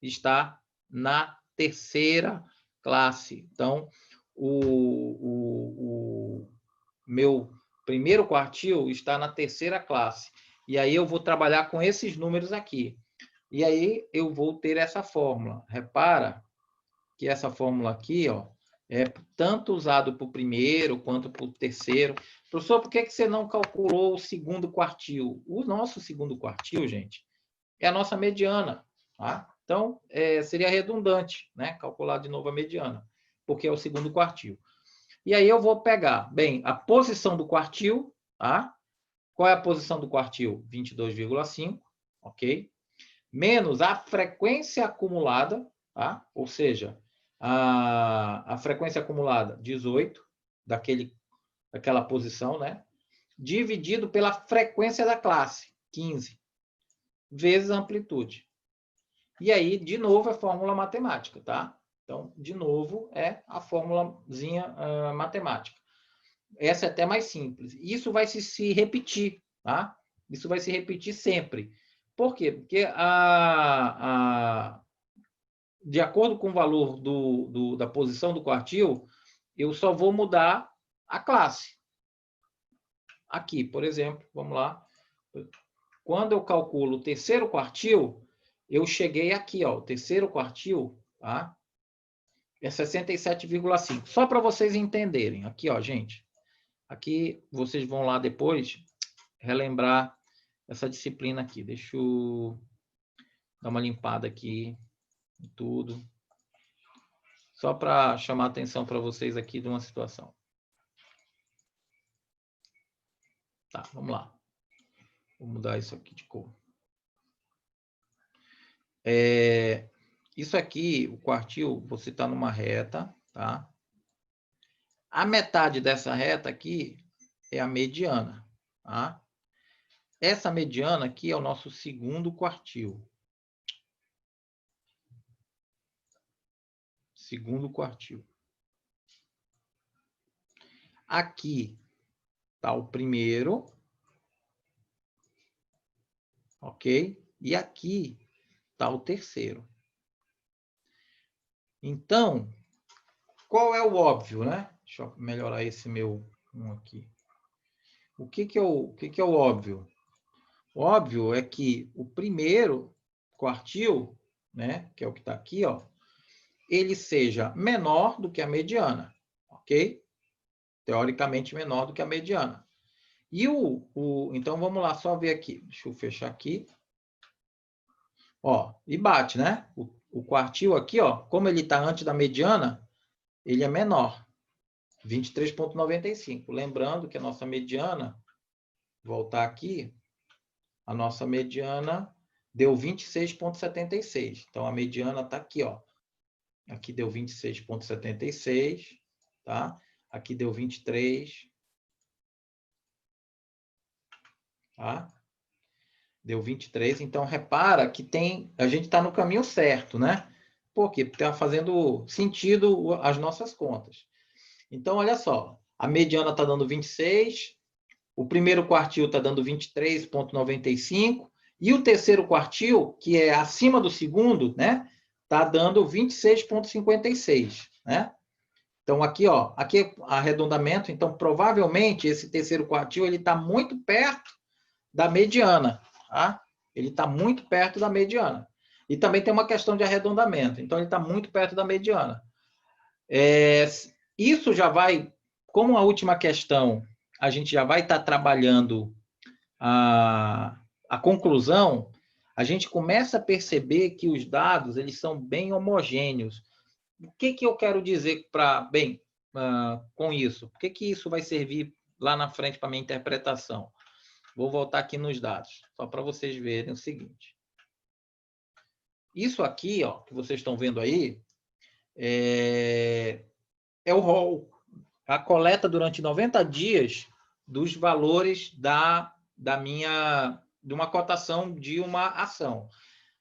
[SPEAKER 1] está na terceira classe. Então, o meu primeiro quartil está na terceira classe. E aí eu vou trabalhar com esses números aqui. E aí eu vou ter essa fórmula. Repara que essa fórmula aqui, ó, é tanto usado para o primeiro quanto para o terceiro. Professor, por que você não calculou o segundo quartil? O nosso segundo quartil, gente, é a nossa mediana. Tá? Então, seria redundante, né? Calcular de novo a mediana, porque é o segundo quartil. E aí eu vou pegar, bem, a posição do quartil, tá? Qual é a posição do quartil? 22,5, ok? Menos a frequência acumulada, tá? Ou seja, a frequência acumulada, 18, daquela posição, né? Dividido pela frequência da classe, 15, vezes a amplitude. E aí, de novo, é fórmula matemática, tá? Então, de novo, é a fórmulazinha matemática. Essa é até mais simples. Isso vai se repetir, tá? Isso vai se repetir sempre. Por quê? Porque de acordo com o valor da posição do quartil, eu só vou mudar a classe. Aqui, por exemplo, vamos lá. Quando eu calculo o terceiro quartil, eu cheguei aqui, ó, o terceiro quartil, tá? É 67,5. Só para vocês entenderem. Aqui, ó, gente. Aqui, vocês vão lá depois relembrar essa disciplina aqui. Deixa eu dar uma limpada aqui em tudo. Só para chamar a atenção para vocês aqui de uma situação. Tá, vamos lá. Vou mudar isso aqui de cor. Isso aqui, o quartil, você está numa reta, tá? A metade dessa reta aqui é a mediana, tá? Essa mediana aqui é o nosso segundo quartil. Segundo quartil. Aqui está o primeiro. Ok? E aqui está o terceiro. Então, qual é o óbvio, né? Deixa eu melhorar esse meu aqui. O que é o óbvio? O óbvio é que o primeiro quartil, né, que é o que está aqui, ó, ele seja menor do que a mediana, ok? Teoricamente menor do que a mediana. E então vamos lá, só ver aqui. Deixa eu fechar aqui. Ó, e bate, né? O quartil aqui, ó, como ele está antes da mediana, ele é menor. 23,95. Lembrando que a nossa mediana, voltar aqui, a nossa mediana deu 26,76. Então, a mediana está aqui, ó. Aqui deu 26,76, tá? Aqui deu 23, tá? Deu 23. Então, repara que a gente está no caminho certo, né? Por quê? Porque está fazendo sentido as nossas contas. Então, olha só. A mediana está dando 26, o primeiro quartil está dando 23,95 e o terceiro quartil, que é acima do segundo, né, está dando 26,56, né? Então aqui, ó, aqui é arredondamento, então provavelmente esse terceiro quartil ele está muito perto da mediana, tá? Ele está muito perto da mediana. E também tem uma questão de arredondamento, então ele está muito perto da mediana. Isso já vai, como a última questão, a gente já vai estar trabalhando a conclusão, a gente começa a perceber que os dados eles são bem homogêneos. O que eu quero dizer com isso? Por que isso vai servir lá na frente para a minha interpretação? Vou voltar aqui nos dados, só para vocês verem o seguinte. Isso aqui, ó, que vocês estão vendo aí, é o rol, a coleta durante 90 dias dos valores de uma cotação de uma ação.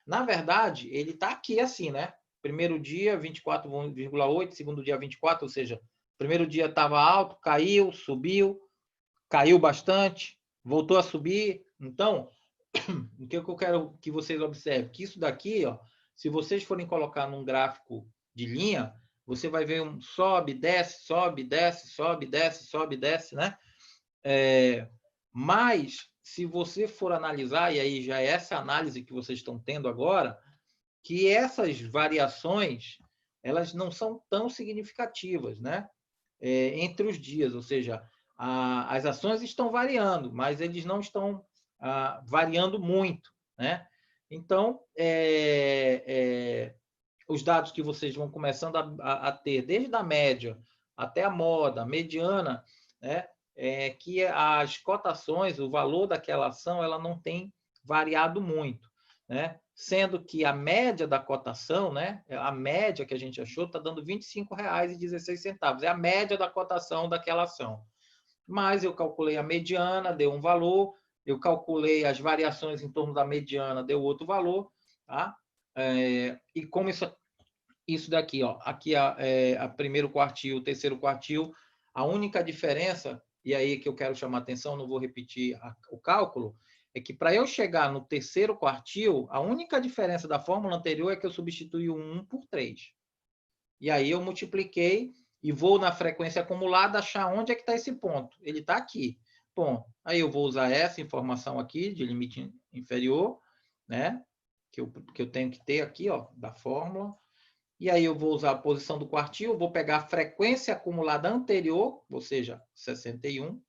[SPEAKER 1] Na verdade, ele está aqui assim, né? Primeiro dia, 24,8, segundo dia, 24, ou seja, primeiro dia estava alto, caiu, subiu, caiu bastante, voltou a subir. Então, o que eu quero que vocês observem? Que isso daqui, ó, se vocês forem colocar num gráfico de linha, você vai ver um sobe, desce, sobe, desce, sobe, desce, sobe, desce, né? Mas, se você for analisar, e aí já é essa análise que vocês estão tendo agora, que essas variações, elas não são tão significativas, né? Entre os dias, ou seja, as ações estão variando, mas eles não estão variando muito, né? Então, os dados que vocês vão começando a ter, desde a média até a moda, a mediana, né? Que as cotações, o valor daquela ação, ela não tem variado muito, né? Sendo que a média da cotação, né? A média que a gente achou está dando R$ 25,16. É a média da cotação daquela ação. Mas eu calculei a mediana, deu um valor, eu calculei as variações em torno da mediana, deu outro valor, tá? E como isso daqui, ó, aqui a primeiro quartil, terceiro quartil, a única diferença, e aí que eu quero chamar a atenção, não vou repetir o cálculo, é que para eu chegar no terceiro quartil, a única diferença da fórmula anterior é que eu substituí o 1 por 3. E aí eu multipliquei e vou na frequência acumulada achar onde é que está esse ponto. Ele está aqui. Bom, aí eu vou usar essa informação aqui de limite inferior, né? Que eu tenho que ter aqui, ó, da fórmula. E aí eu vou usar a posição do quartil, vou pegar a frequência acumulada anterior, ou seja, 61,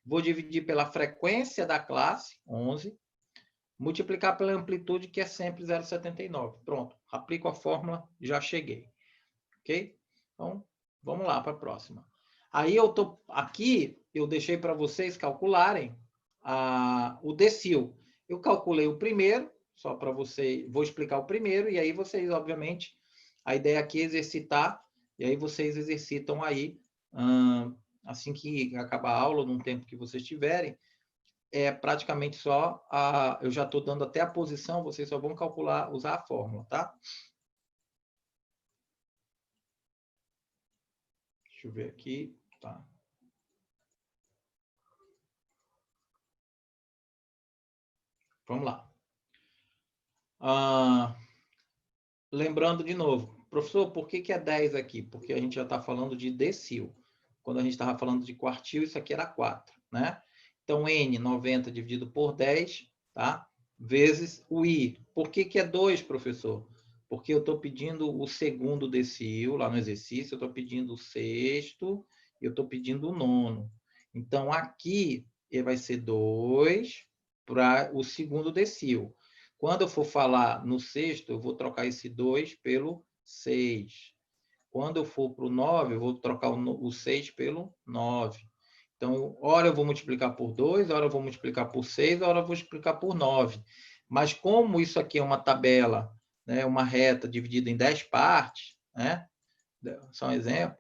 [SPEAKER 1] vou dividir pela frequência da classe, 11, multiplicar pela amplitude, que é sempre 0,79. Pronto, aplico a fórmula, já cheguei. Ok? Então, vamos lá para a próxima. Aí aqui eu deixei para vocês calcularem o decil. Eu calculei o primeiro, só para vocês, vou explicar o primeiro, e aí vocês, obviamente, a ideia aqui é exercitar, e aí vocês exercitam aí, assim que acabar a aula, num tempo que vocês tiverem, é praticamente só, eu já estou dando até a posição, vocês só vão calcular, usar a fórmula, tá? Deixa eu ver aqui, tá. Vamos lá. Lembrando de novo, professor, por que é 10 aqui? Porque a gente já está falando de decil. Quando a gente estava falando de quartil, isso aqui era 4, né? Então, N, 90 dividido por 10, tá? Vezes o I. Por que é 2, professor? Porque eu estou pedindo o segundo decil, lá no exercício, eu estou pedindo o sexto, e eu estou pedindo o nono. Então, aqui vai ser 2 para o segundo decil. Quando eu for falar no sexto, eu vou trocar esse 2 pelo 6. Quando eu for para o 9, eu vou trocar o 6 pelo 9. Então, hora eu vou multiplicar por 2, hora eu vou multiplicar por 6, hora eu vou multiplicar por 9. Mas como isso aqui é uma tabela, né, uma reta dividida em 10 partes, né? Só um exemplo,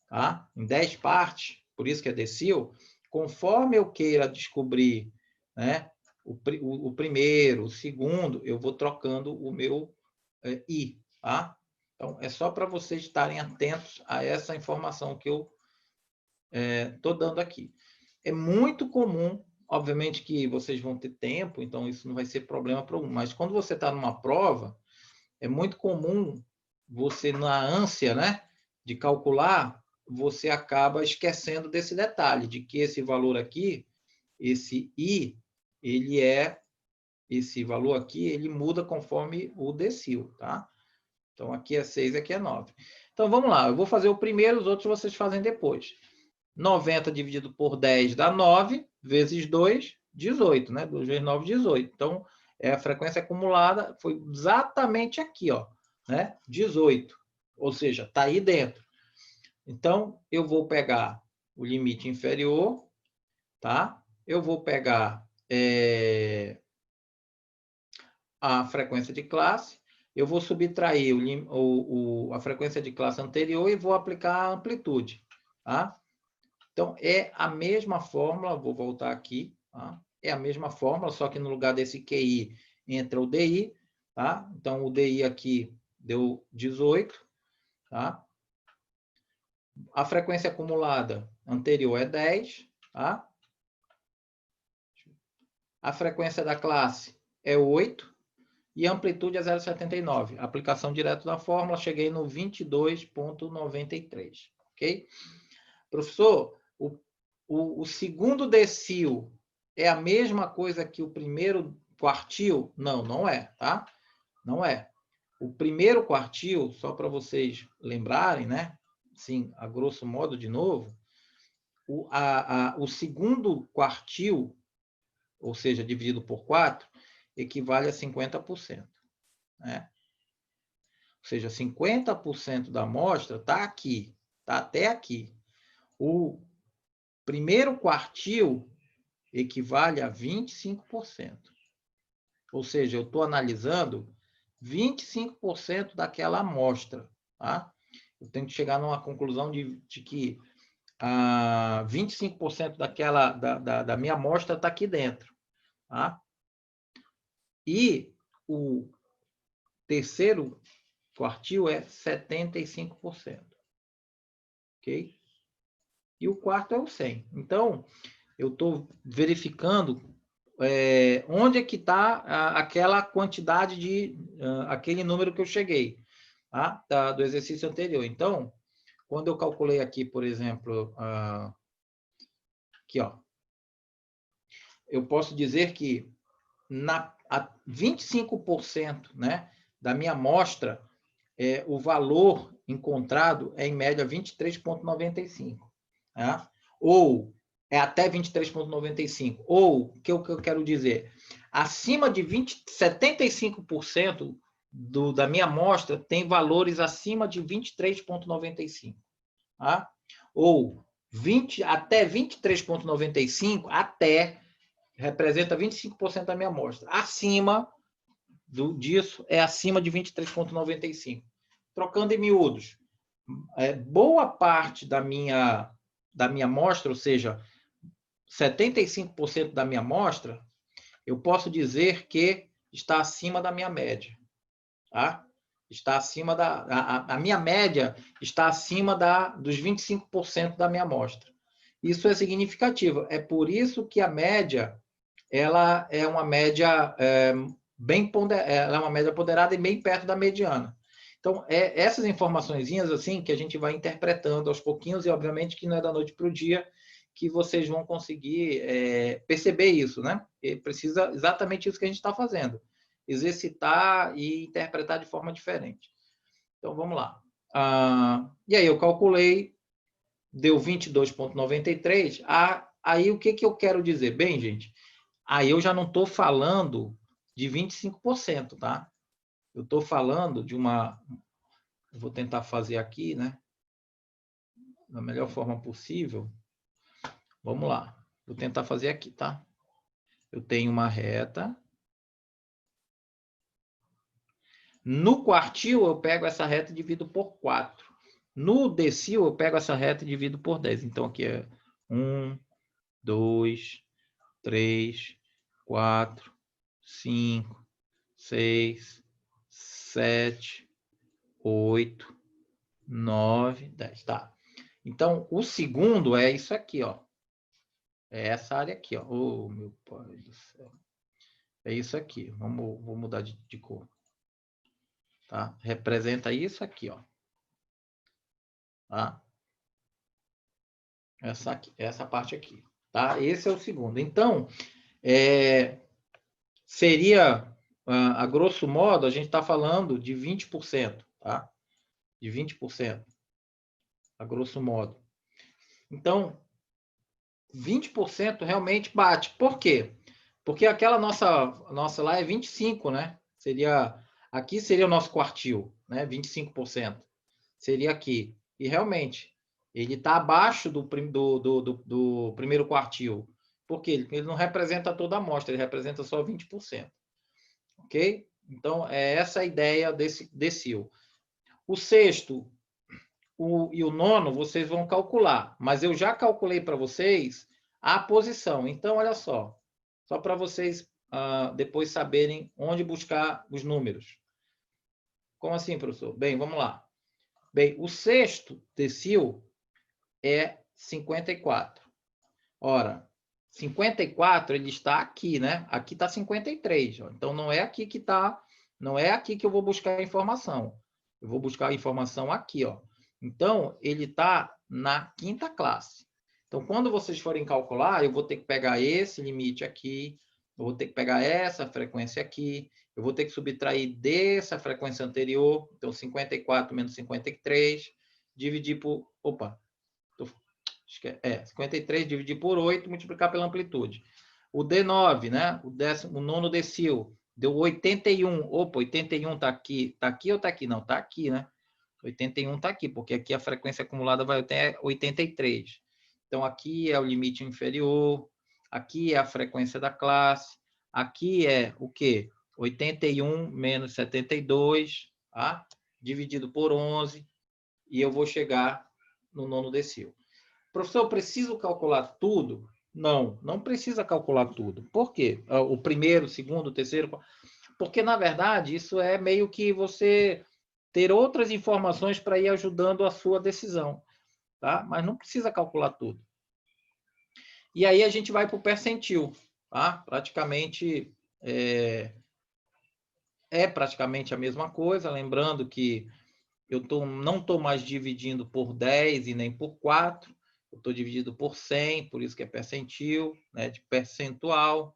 [SPEAKER 1] tá? Em 10 partes, por isso que é decil, conforme eu queira descobrir, né, o primeiro, o segundo, eu vou trocando o meu I, tá? Então, é só para vocês estarem atentos a essa informação que eu estou dando aqui. É muito comum, obviamente que vocês vão ter tempo, então isso não vai ser problema para um, mas quando você está numa prova, é muito comum você, na ânsia, né, de calcular, você acaba esquecendo desse detalhe, de que esse valor aqui, esse I, esse valor aqui, ele muda conforme o decil, tá? Então, aqui é 6, aqui é 9. Então, vamos lá. Eu vou fazer o primeiro, os outros vocês fazem depois. 90 dividido por 10 dá 9, vezes 2, 18, né? 2 vezes 9, 18. Então, a frequência acumulada foi exatamente aqui, ó, né? 18. Ou seja, está aí dentro. Então, eu vou pegar o limite inferior, tá? Eu vou pegar a frequência de classe, eu vou subtrair a frequência de classe anterior e vou aplicar a amplitude, tá? Então, é a mesma fórmula, vou voltar aqui, tá? É a mesma fórmula, só que no lugar desse QI entra o DI, tá? Então, o DI aqui deu 18, tá? A frequência acumulada anterior é 10, tá? A frequência da classe é 8 e a amplitude é 0,79. Aplicação direto da fórmula, cheguei no 22,93, ok? Professor, o segundo decil é a mesma coisa que o primeiro quartil? Não, não é, tá? Não é. O primeiro quartil, só para vocês lembrarem, né? Sim, a grosso modo, de novo, o segundo quartil, ou seja, dividido por 4, equivale a 50%. Né? Ou seja, 50% da amostra está aqui, está até aqui. O primeiro quartil equivale a 25%. Ou seja, eu estou analisando 25% daquela amostra. Tá? Eu tenho que chegar numa conclusão de que 25% da minha amostra está aqui dentro. Tá? E o terceiro quartil é 75%. Ok? E o quarto é o 100. Então, eu estou verificando onde é que está aquela quantidade aquele número que eu cheguei, tá? Do exercício anterior. Então, quando eu calculei aqui, por exemplo, aqui, ó, eu posso dizer que 25%, né, da minha amostra, o valor encontrado é, em média, 23,95. Tá? Ou é até 23,95. Ou, o que eu quero dizer? Acima de 75% da minha amostra tem valores acima de 23,95. Tá? Ou até 23,95, até representa 25% da minha amostra. Acima disso, é acima de 23,95. Trocando em miúdos, boa parte da minha amostra, ou seja, 75% da minha amostra, eu posso dizer que está acima da minha média. Tá? Está acima a minha média está acima dos 25% da minha amostra. Isso é significativo. É por isso que a média ela é uma média ela é uma média ponderada e bem perto da mediana. Então, essas informaçõezinhas assim que a gente vai interpretando aos pouquinhos, e obviamente que não é da noite para o dia que vocês vão conseguir perceber isso, né? E precisa exatamente isso que a gente está fazendo. Exercitar e interpretar de forma diferente. Então, vamos lá. E aí, eu calculei, deu 22,93. Aí, o que eu quero dizer? Bem, gente, aí eu já não estou falando de 25%, tá? Eu estou falando de uma... Eu vou tentar fazer aqui, né? Da melhor forma possível. Vamos lá. Vou tentar fazer aqui, tá? Eu tenho uma reta. No quartil, eu pego essa reta e divido por 4. No decil, eu pego essa reta e divido por 10. Então, aqui é 1, 2, 3, 4, 5, 6, 7, 8, 9, 10. Tá. Então, o segundo é isso aqui, ó. É essa área aqui, ó. Oh, meu pai do céu. É isso aqui. Vou mudar de cor. Tá? Representa isso aqui, ó. Tá? Essa parte aqui. Tá? Esse é o segundo. Então, seria, a grosso modo, a gente está falando de 20%. Tá? De 20%. A grosso modo. Então, 20% realmente bate. Por quê? Porque aquela nossa lá é 25%, né? Aqui seria o nosso quartil, né? 25%. Seria aqui. E realmente, ele está abaixo do primeiro quartil. Por quê? Ele não representa toda a amostra, ele representa só 20%. Ok? Então, é essa a ideia desse decil. O sexto e o nono, vocês vão calcular. Mas eu já calculei para vocês a posição. Então, olha só. Só para vocês depois saberem onde buscar os números. Como assim, professor? Bem, vamos lá. Bem, o sexto decil é 54. Ora, 54 ele está aqui, né? Aqui está 53. Ó. Então, não é aqui que está... Não é aqui que eu vou buscar a informação. Eu vou buscar a informação aqui, ó. Então, ele está na quinta classe. Então, quando vocês forem calcular, eu vou ter que pegar esse limite aqui, eu vou ter que pegar essa frequência aqui, eu vou ter que subtrair dessa frequência anterior, então 54 menos 53, dividir por... Opa! 53 dividir por 8, multiplicar pela amplitude. O D9, né? O nono decil, deu 81. Opa, 81 está aqui. Está aqui ou está aqui? Não, está aqui, né? 81 está aqui, porque aqui a frequência acumulada vai até 83. Então, aqui é o limite inferior, aqui é a frequência da classe, aqui é o quê? 81 menos 72, tá? Dividido por 11, e eu vou chegar no nono decil. Professor, eu preciso calcular tudo? Não, não precisa calcular tudo. Por quê? O primeiro, o segundo, o terceiro... Porque, na verdade, isso é meio que você ter outras informações para ir ajudando a sua decisão. Tá? Mas não precisa calcular tudo. E aí a gente vai para o percentil. Tá? Praticamente praticamente a mesma coisa. Lembrando que eu não estou mais dividindo por 10 e nem por 4. Eu estou dividido por 100, por isso que é percentil, né, de percentual,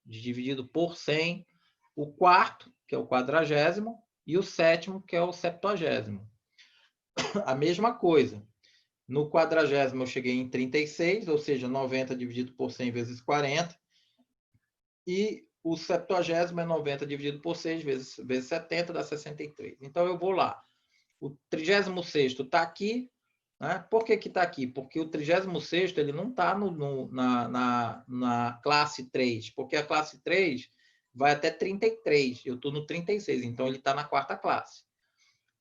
[SPEAKER 1] dividido por 100. O quarto, que é o quadragésimo, e o sétimo, que é o septuagésimo. A mesma coisa. No 40º eu cheguei em 36, ou seja, 90 dividido por 100 vezes 40. E o 70º é 90 dividido por 6 vezes 70, dá 63. Então, eu vou lá. O 36º está aqui. Né? Por que está aqui? Porque o 36º ele não está na classe 3, porque a classe 3 vai até 33. Eu estou no 36, então ele está na quarta classe.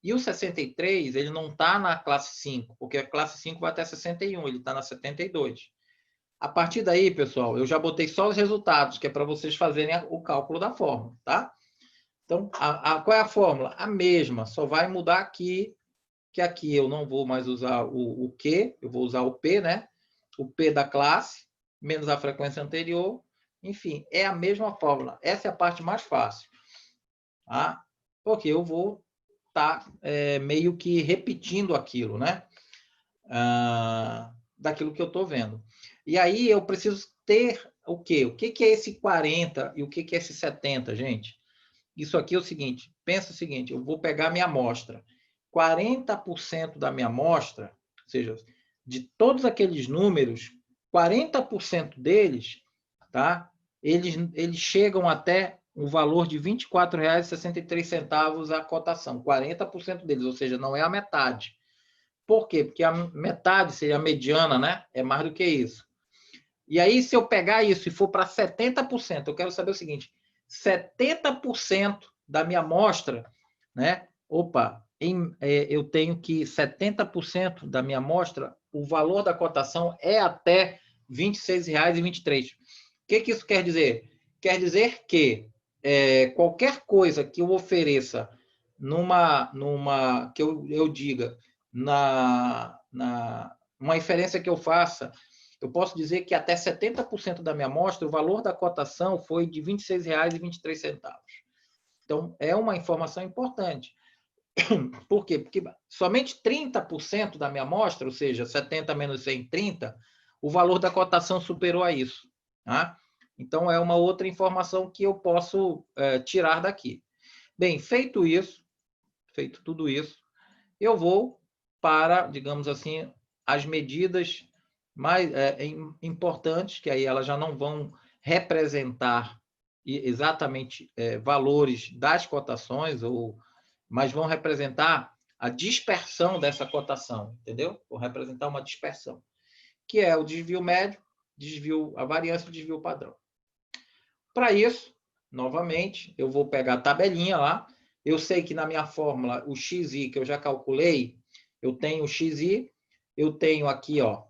[SPEAKER 1] E o 63, ele não está na classe 5, porque a classe 5 vai até 61, ele está na 72. A partir daí, pessoal, eu já botei só os resultados, que é para vocês fazerem o cálculo da fórmula, tá? Então, qual é a fórmula? A mesma, só vai mudar aqui, que aqui eu não vou mais usar o Q, eu vou usar o P, né? O P da classe, menos a frequência anterior. Enfim, é a mesma fórmula. Essa é a parte mais fácil. Tá? Porque eu vou estar meio que repetindo aquilo, né? Daquilo que eu estou vendo. E aí eu preciso ter o quê? O que é esse 40 e o que é esse 70, gente? Isso aqui é o seguinte, pensa o seguinte, eu vou pegar minha amostra. 40% da minha amostra, ou seja, de todos aqueles números, 40% deles, tá? Eles chegam até o valor de R$ 24,63 a cotação, 40% deles, ou seja, não é a metade. Por quê? Porque a metade seria a mediana, né? É mais do que isso. E aí, se eu pegar isso e for para 70%, eu quero saber o seguinte: 70% da minha amostra, né? Eu tenho que 70% da minha amostra, o valor da cotação é até R$ 26,23. O que isso quer dizer? Quer dizer que qualquer coisa que eu ofereça que eu diga uma inferência que eu faça, eu posso dizer que até 70% da minha amostra, o valor da cotação foi de R$ 26,23. Então, é uma informação importante. Por quê? Porque somente 30% da minha amostra, ou seja, 70 menos 100, 30, o valor da cotação superou a isso. Tá? Então, é uma outra informação que eu posso tirar daqui. Bem, feito tudo isso, eu vou para, digamos assim, as medidas mais importantes, que aí elas já não vão representar exatamente valores das cotações, mas vão representar a dispersão dessa cotação, entendeu? Vou representar uma dispersão, que é o desvio médio, a variância e o desvio padrão. Para isso, novamente, eu vou pegar a tabelinha lá. Eu sei que na minha fórmula, o XI que eu já calculei, eu tenho o XI, eu tenho aqui, ó,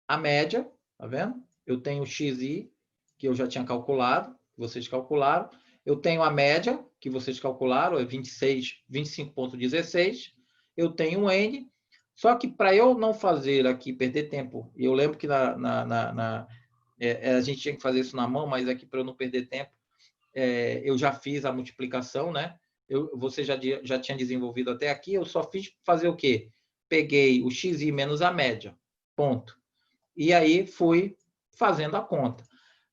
[SPEAKER 1] a média, tá vendo? Eu tenho o XI, que eu já tinha calculado, que vocês calcularam. Eu tenho a média, que vocês calcularam, é 25,16. Eu tenho o N. Só que para eu não fazer aqui, perder tempo, eu lembro que a gente tinha que fazer isso na mão, mas aqui para eu não perder tempo, eu já fiz a multiplicação, né? Você já tinha desenvolvido até aqui, eu só fiz fazer o quê? Peguei o XI menos a média, ponto. E aí fui fazendo a conta.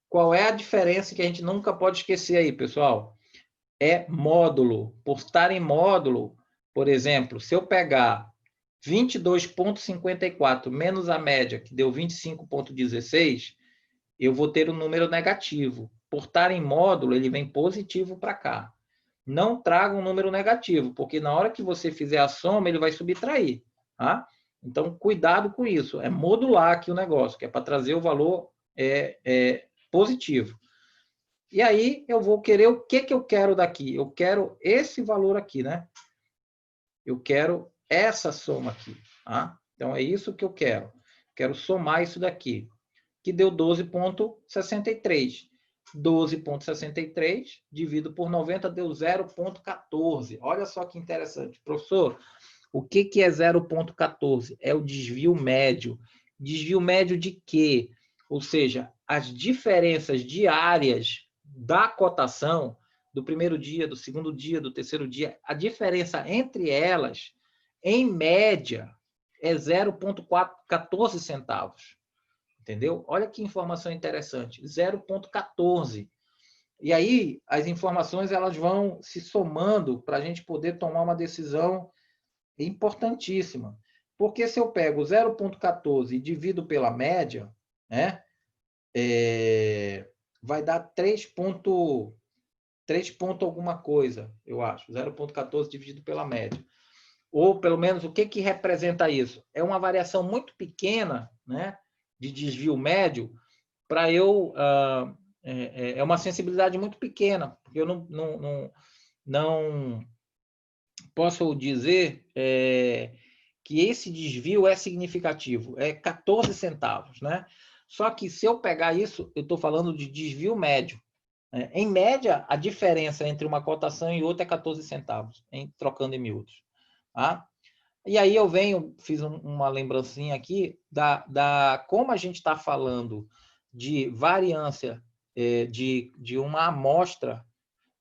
[SPEAKER 1] Qual é a diferença que a gente nunca pode esquecer aí, pessoal? É módulo. Por estar em módulo, por exemplo, se eu pegar 22,54 menos a média, que deu 25,16, eu vou ter um número negativo. Por estar em módulo, ele vem positivo para cá. Não traga um número negativo, porque na hora que você fizer a soma, ele vai subtrair. Tá? Então, cuidado com isso. É modular aqui o negócio, que é para trazer o valor positivo. E aí, eu vou querer o que eu quero daqui. Eu quero esse valor aqui, né? Eu quero essa soma aqui. Tá? Então, é isso que eu quero. Quero somar isso daqui, que deu 12,63. 12,63 dividido por 90 deu 0,14. Olha só que interessante. Professor, o que é 0,14? É o desvio médio. Desvio médio de quê? Ou seja, as diferenças diárias da cotação do primeiro dia, do segundo dia, do terceiro dia, a diferença entre elas, em média, é 0,14 centavos. Entendeu? Olha que informação interessante, 0,14. E aí, as informações elas vão se somando para a gente poder tomar uma decisão importantíssima. Porque se eu pego 0,14 e divido pela média, né, vai dar 3 ponto alguma coisa, eu acho. 0,14 dividido pela média. Ou, pelo menos, o que representa isso? É uma variação muito pequena, né, de desvio médio, para eu... é uma sensibilidade muito pequena, porque eu não posso dizer que esse desvio é significativo, é 14 centavos, né? Só que se eu pegar isso, eu estou falando de desvio médio. Né? Em média, a diferença entre uma cotação e outra é 14 centavos, trocando em miúdos. Tá? E aí eu fiz uma lembrancinha aqui como a gente está falando de variância de uma amostra.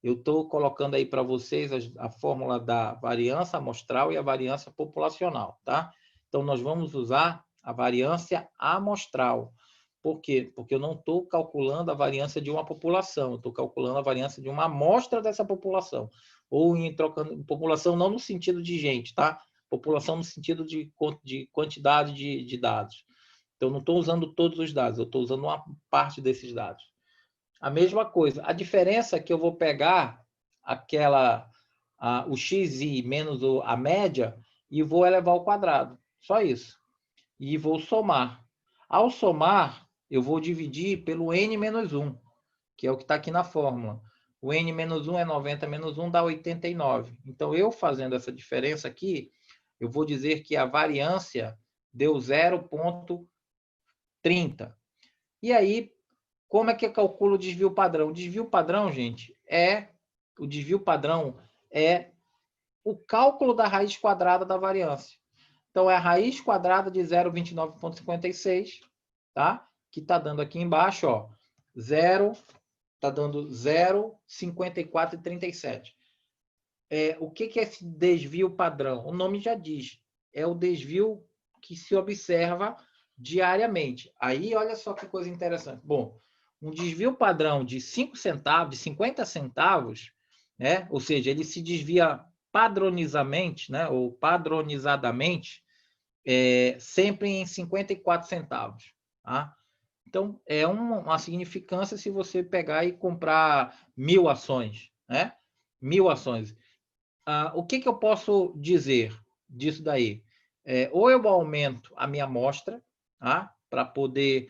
[SPEAKER 1] Eu estou colocando aí para vocês a fórmula da variância amostral e a variância populacional, tá? Então, nós vamos usar a variância amostral. Por quê? Porque eu não estou calculando a variância de uma população, eu estou calculando a variância de uma amostra dessa população. Ou trocando população não no sentido de gente, tá? População no sentido de quantidade de dados. Então, eu não estou usando todos os dados, eu estou usando uma parte desses dados. A mesma coisa. A diferença é que eu vou pegar o xi menos a média e vou elevar ao quadrado. Só isso. E vou somar. Ao somar, eu vou dividir pelo n menos 1, que é o que está aqui na fórmula. O n menos 1 é 90 menos 1, dá 89. Então, eu fazendo essa diferença aqui, eu vou dizer que a variância deu 0,30. E aí, como é que eu calculo o desvio padrão? O desvio padrão, gente, o cálculo da raiz quadrada da variância. Então, é a raiz quadrada de 0,29,56, tá? Que está dando aqui embaixo, ó, está dando 0,5437. O que é esse desvio padrão? O nome já diz. É o desvio que se observa diariamente. Aí, olha só que coisa interessante. Bom, um desvio padrão de 5 centavos, de 50 centavos, né? Ou seja, ele se desvia padronizamente, né? Ou padronizadamente, sempre em 54 centavos. Tá? Então, é uma significância se você pegar e comprar 1.000 ações. Né? 1.000 ações. O que eu posso dizer disso daí? Ou eu aumento a minha amostra, tá? Para poder...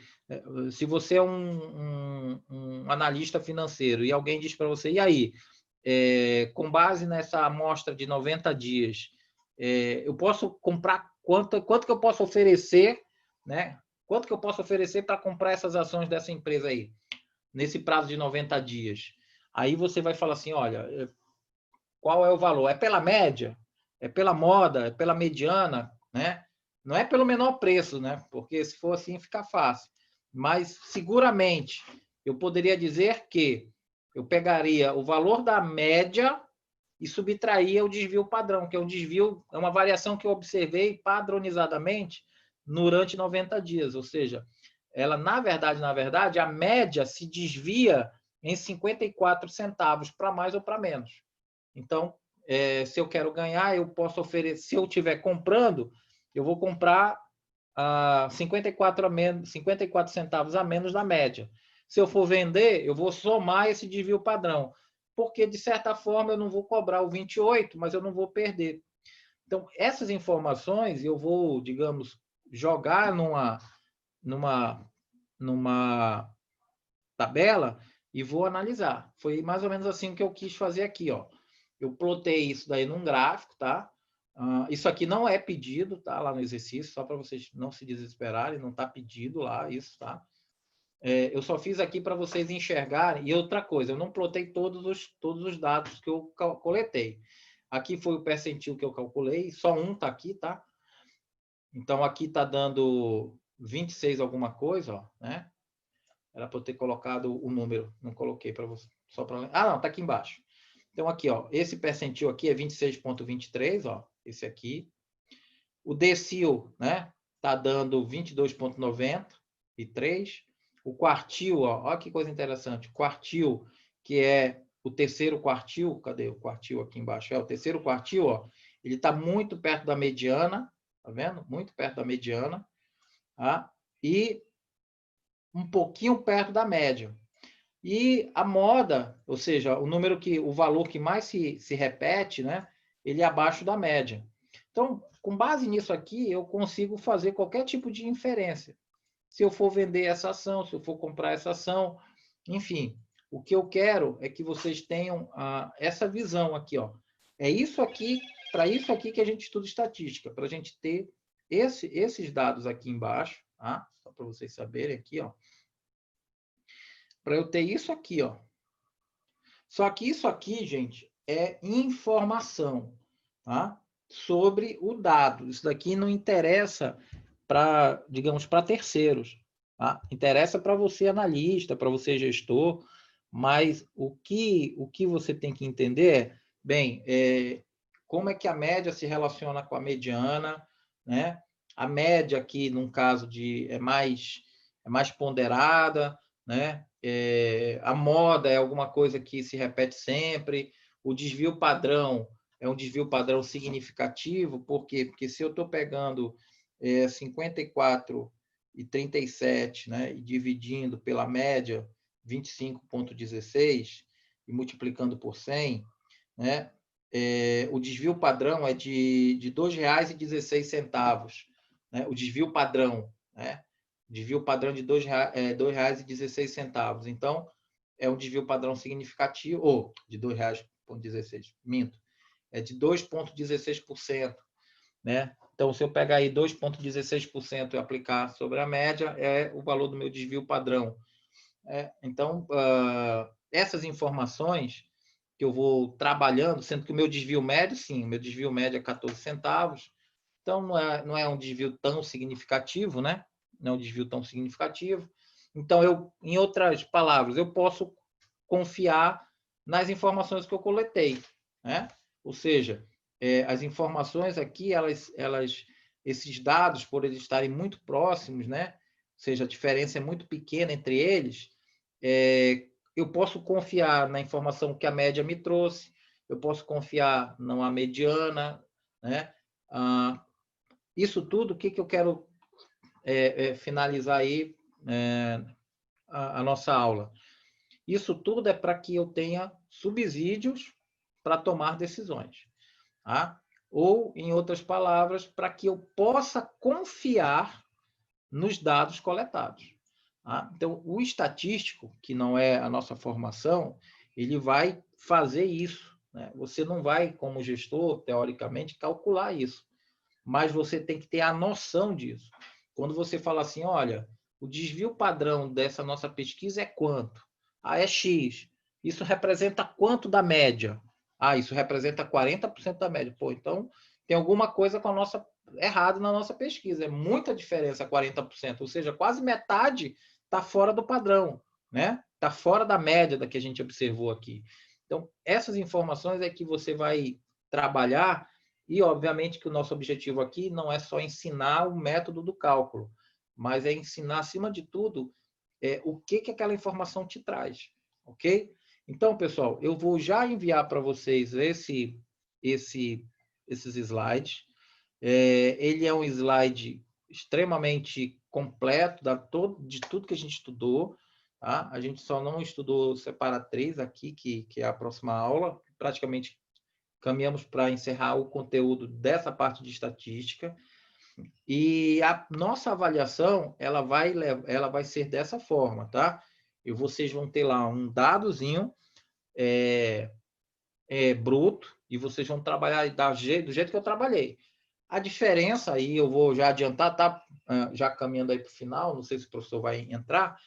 [SPEAKER 1] Se você é um analista financeiro e alguém diz para você, e aí, com base nessa amostra de 90 dias, eu posso comprar quanto que eu posso oferecer, né? Quanto que eu posso oferecer para comprar essas ações dessa empresa aí, nesse prazo de 90 dias? Aí você vai falar assim, olha, qual é o valor? É pela média? É pela moda? É pela mediana? Né? Não é pelo menor preço, né? Porque se for assim fica fácil. Mas seguramente eu poderia dizer que eu pegaria o valor da média e subtraía o desvio padrão, que é um desvio, é uma variação que eu observei padronizadamente durante 90 dias, ou seja, ela na verdade, a média se desvia em 54 centavos para mais ou para menos. Então, se eu quero ganhar, eu posso oferecer, se eu estiver comprando, eu vou comprar 54 centavos a menos da média. Se eu for vender, eu vou somar esse desvio padrão, porque, de certa forma, eu não vou cobrar o 28, mas eu não vou perder. Então, essas informações eu vou, digamos, jogar numa tabela e vou analisar. Foi mais ou menos assim que eu quis fazer aqui, ó. Eu plotei isso daí num gráfico, tá? Isso aqui não é pedido, tá? Lá no exercício, só para vocês não se desesperarem, não está pedido lá isso, tá? Eu só fiz aqui para vocês enxergarem. E outra coisa, eu não plotei todos os dados que eu coletei. Aqui foi o percentil que eu calculei, só um está aqui, tá? Então, aqui está dando 26 alguma coisa, ó, né? Era para eu ter colocado o número, não coloquei para você. Só para... não, está aqui embaixo. Então, aqui, ó, esse percentil aqui é 26,23, ó, esse aqui. O decil, né, tá dando 22,93. O quartil, ó que coisa interessante. O quartil, que é o terceiro quartil, cadê o quartil aqui embaixo? É o terceiro quartil, ó, ele está muito perto da mediana, tá vendo? Muito perto da mediana, tá? E um pouquinho perto da média. E a moda, ou seja, o valor que mais se repete, né? Ele é abaixo da média. Então, com base nisso aqui, eu consigo fazer qualquer tipo de inferência. Se eu for vender essa ação, se eu for comprar essa ação, enfim. O que eu quero é que vocês tenham essa visão aqui, ó. É isso aqui, para isso aqui que a gente estuda estatística, para a gente ter esses dados aqui embaixo, tá? Só para vocês saberem aqui, ó. Para eu ter isso aqui, ó. Só que isso aqui, gente, é informação, tá? Sobre o dado. Isso daqui não interessa para, digamos, para terceiros, tá? Interessa para você analista, para você gestor, mas o que você tem que entender como é que a média se relaciona com a mediana, né? A média aqui, num caso é mais ponderada, né? A moda é alguma coisa que se repete sempre, o desvio padrão é um desvio padrão significativo, por quê? Porque se eu estou pegando 54 e 37, né, e dividindo pela média 25,16 e multiplicando por 100, né, o desvio padrão é de R$ 2,16, né, o desvio padrão, né? Desvio padrão de R$ 2,16. Então, é um desvio padrão significativo, ou de R$ 2,16, minto, é de 2,16%, né? Então, se eu pegar aí 2,16% e aplicar sobre a média, é o valor do meu desvio padrão. Então, essas informações que eu vou trabalhando, sendo que o meu desvio médio, sim, o meu desvio médio é 14 centavos, então não é um desvio tão significativo, né? Não é um desvio tão significativo. Então, em outras palavras, eu posso confiar nas informações que eu coletei, né? Ou seja, as informações aqui, esses dados, por eles estarem muito próximos, né? Ou seja, a diferença é muito pequena entre eles, eu posso confiar na informação que a média me trouxe, eu posso confiar na mediana, né? Isso tudo, o que eu quero finalizar aí a nossa aula? Isso tudo é para que eu tenha subsídios para tomar decisões, tá? Ou, em outras palavras, para que eu possa confiar nos dados coletados. Tá? Então, o estatístico, que não é a nossa formação, ele vai fazer isso, né? Você não vai, como gestor, teoricamente, calcular isso, mas você tem que ter a noção disso. Quando você fala assim, olha, o desvio padrão dessa nossa pesquisa é quanto? É X. Isso representa quanto da média? Isso representa 40% da média. Pô, então tem alguma coisa errada na nossa pesquisa. É muita diferença, 40%. Ou seja, quase metade está fora do padrão, né? Está fora da média da que a gente observou aqui. Então, essas informações é que você vai trabalhar e, obviamente, que o nosso objetivo aqui não é só ensinar o método do cálculo, mas é ensinar, acima de tudo, o que aquela informação te traz, ok? Então, pessoal, eu vou já enviar para vocês esses slides. Ele é um slide extremamente completo de tudo que a gente estudou. Tá? A gente só não estudou separatriz aqui, que é a próxima aula. Praticamente caminhamos para encerrar o conteúdo dessa parte de estatística. E a nossa avaliação ela vai ser dessa forma, tá? E vocês vão ter lá um dadozinho bruto e vocês vão trabalhar do jeito que eu trabalhei. A diferença aí, eu vou já adiantar, tá? Já caminhando aí para o final, não sei se o professor vai entrar,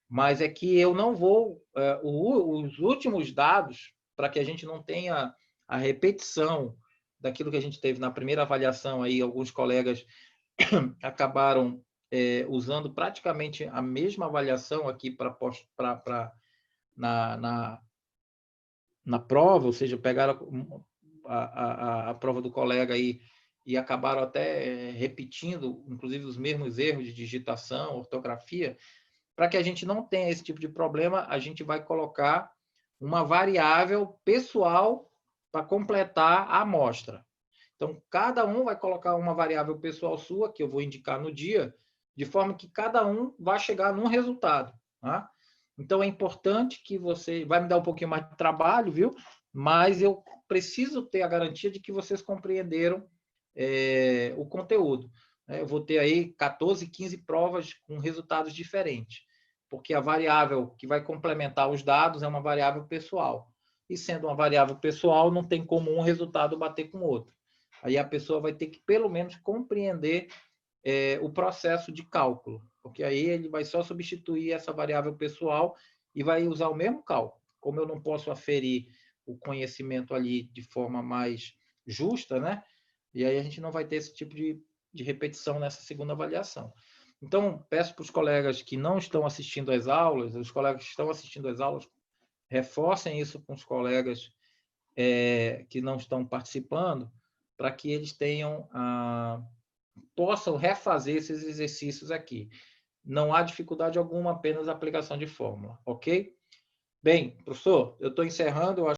[SPEAKER 1] mas é que eu não vou... os últimos dados, para que a gente não tenha a repetição daquilo que a gente teve na primeira avaliação, aí alguns colegas acabaram usando praticamente a mesma avaliação aqui na prova, ou seja, pegaram a prova do colega aí e acabaram até repetindo, inclusive, os mesmos erros de digitação, ortografia. Para que a gente não tenha esse tipo de problema, a gente vai colocar uma variável pessoal para completar a amostra. Então, cada um vai colocar uma variável pessoal sua, que eu vou indicar no dia, de forma que cada um vai chegar num resultado. Tá? Então, é importante que você... Vai me dar um pouquinho mais de trabalho, viu? Mas eu preciso ter a garantia de que vocês compreenderam o conteúdo. Eu vou ter aí 14, 15 provas com resultados diferentes, porque a variável que vai complementar os dados é uma variável pessoal. E sendo uma variável pessoal, não tem como um resultado bater com o outro. Aí a pessoa vai ter que, pelo menos, compreender o processo de cálculo, porque aí ele vai só substituir essa variável pessoal e vai usar o mesmo cálculo. Como eu não posso aferir o conhecimento ali de forma mais justa, né? E aí a gente não vai ter esse tipo de repetição nessa segunda avaliação. Então, peço para os colegas que não estão assistindo às aulas, os colegas que estão assistindo às aulas, reforcem isso com os colegas que não estão participando, para que eles possam refazer esses exercícios aqui. Não há dificuldade alguma, apenas a aplicação de fórmula, ok? Bem, professor, eu estou encerrando, eu acho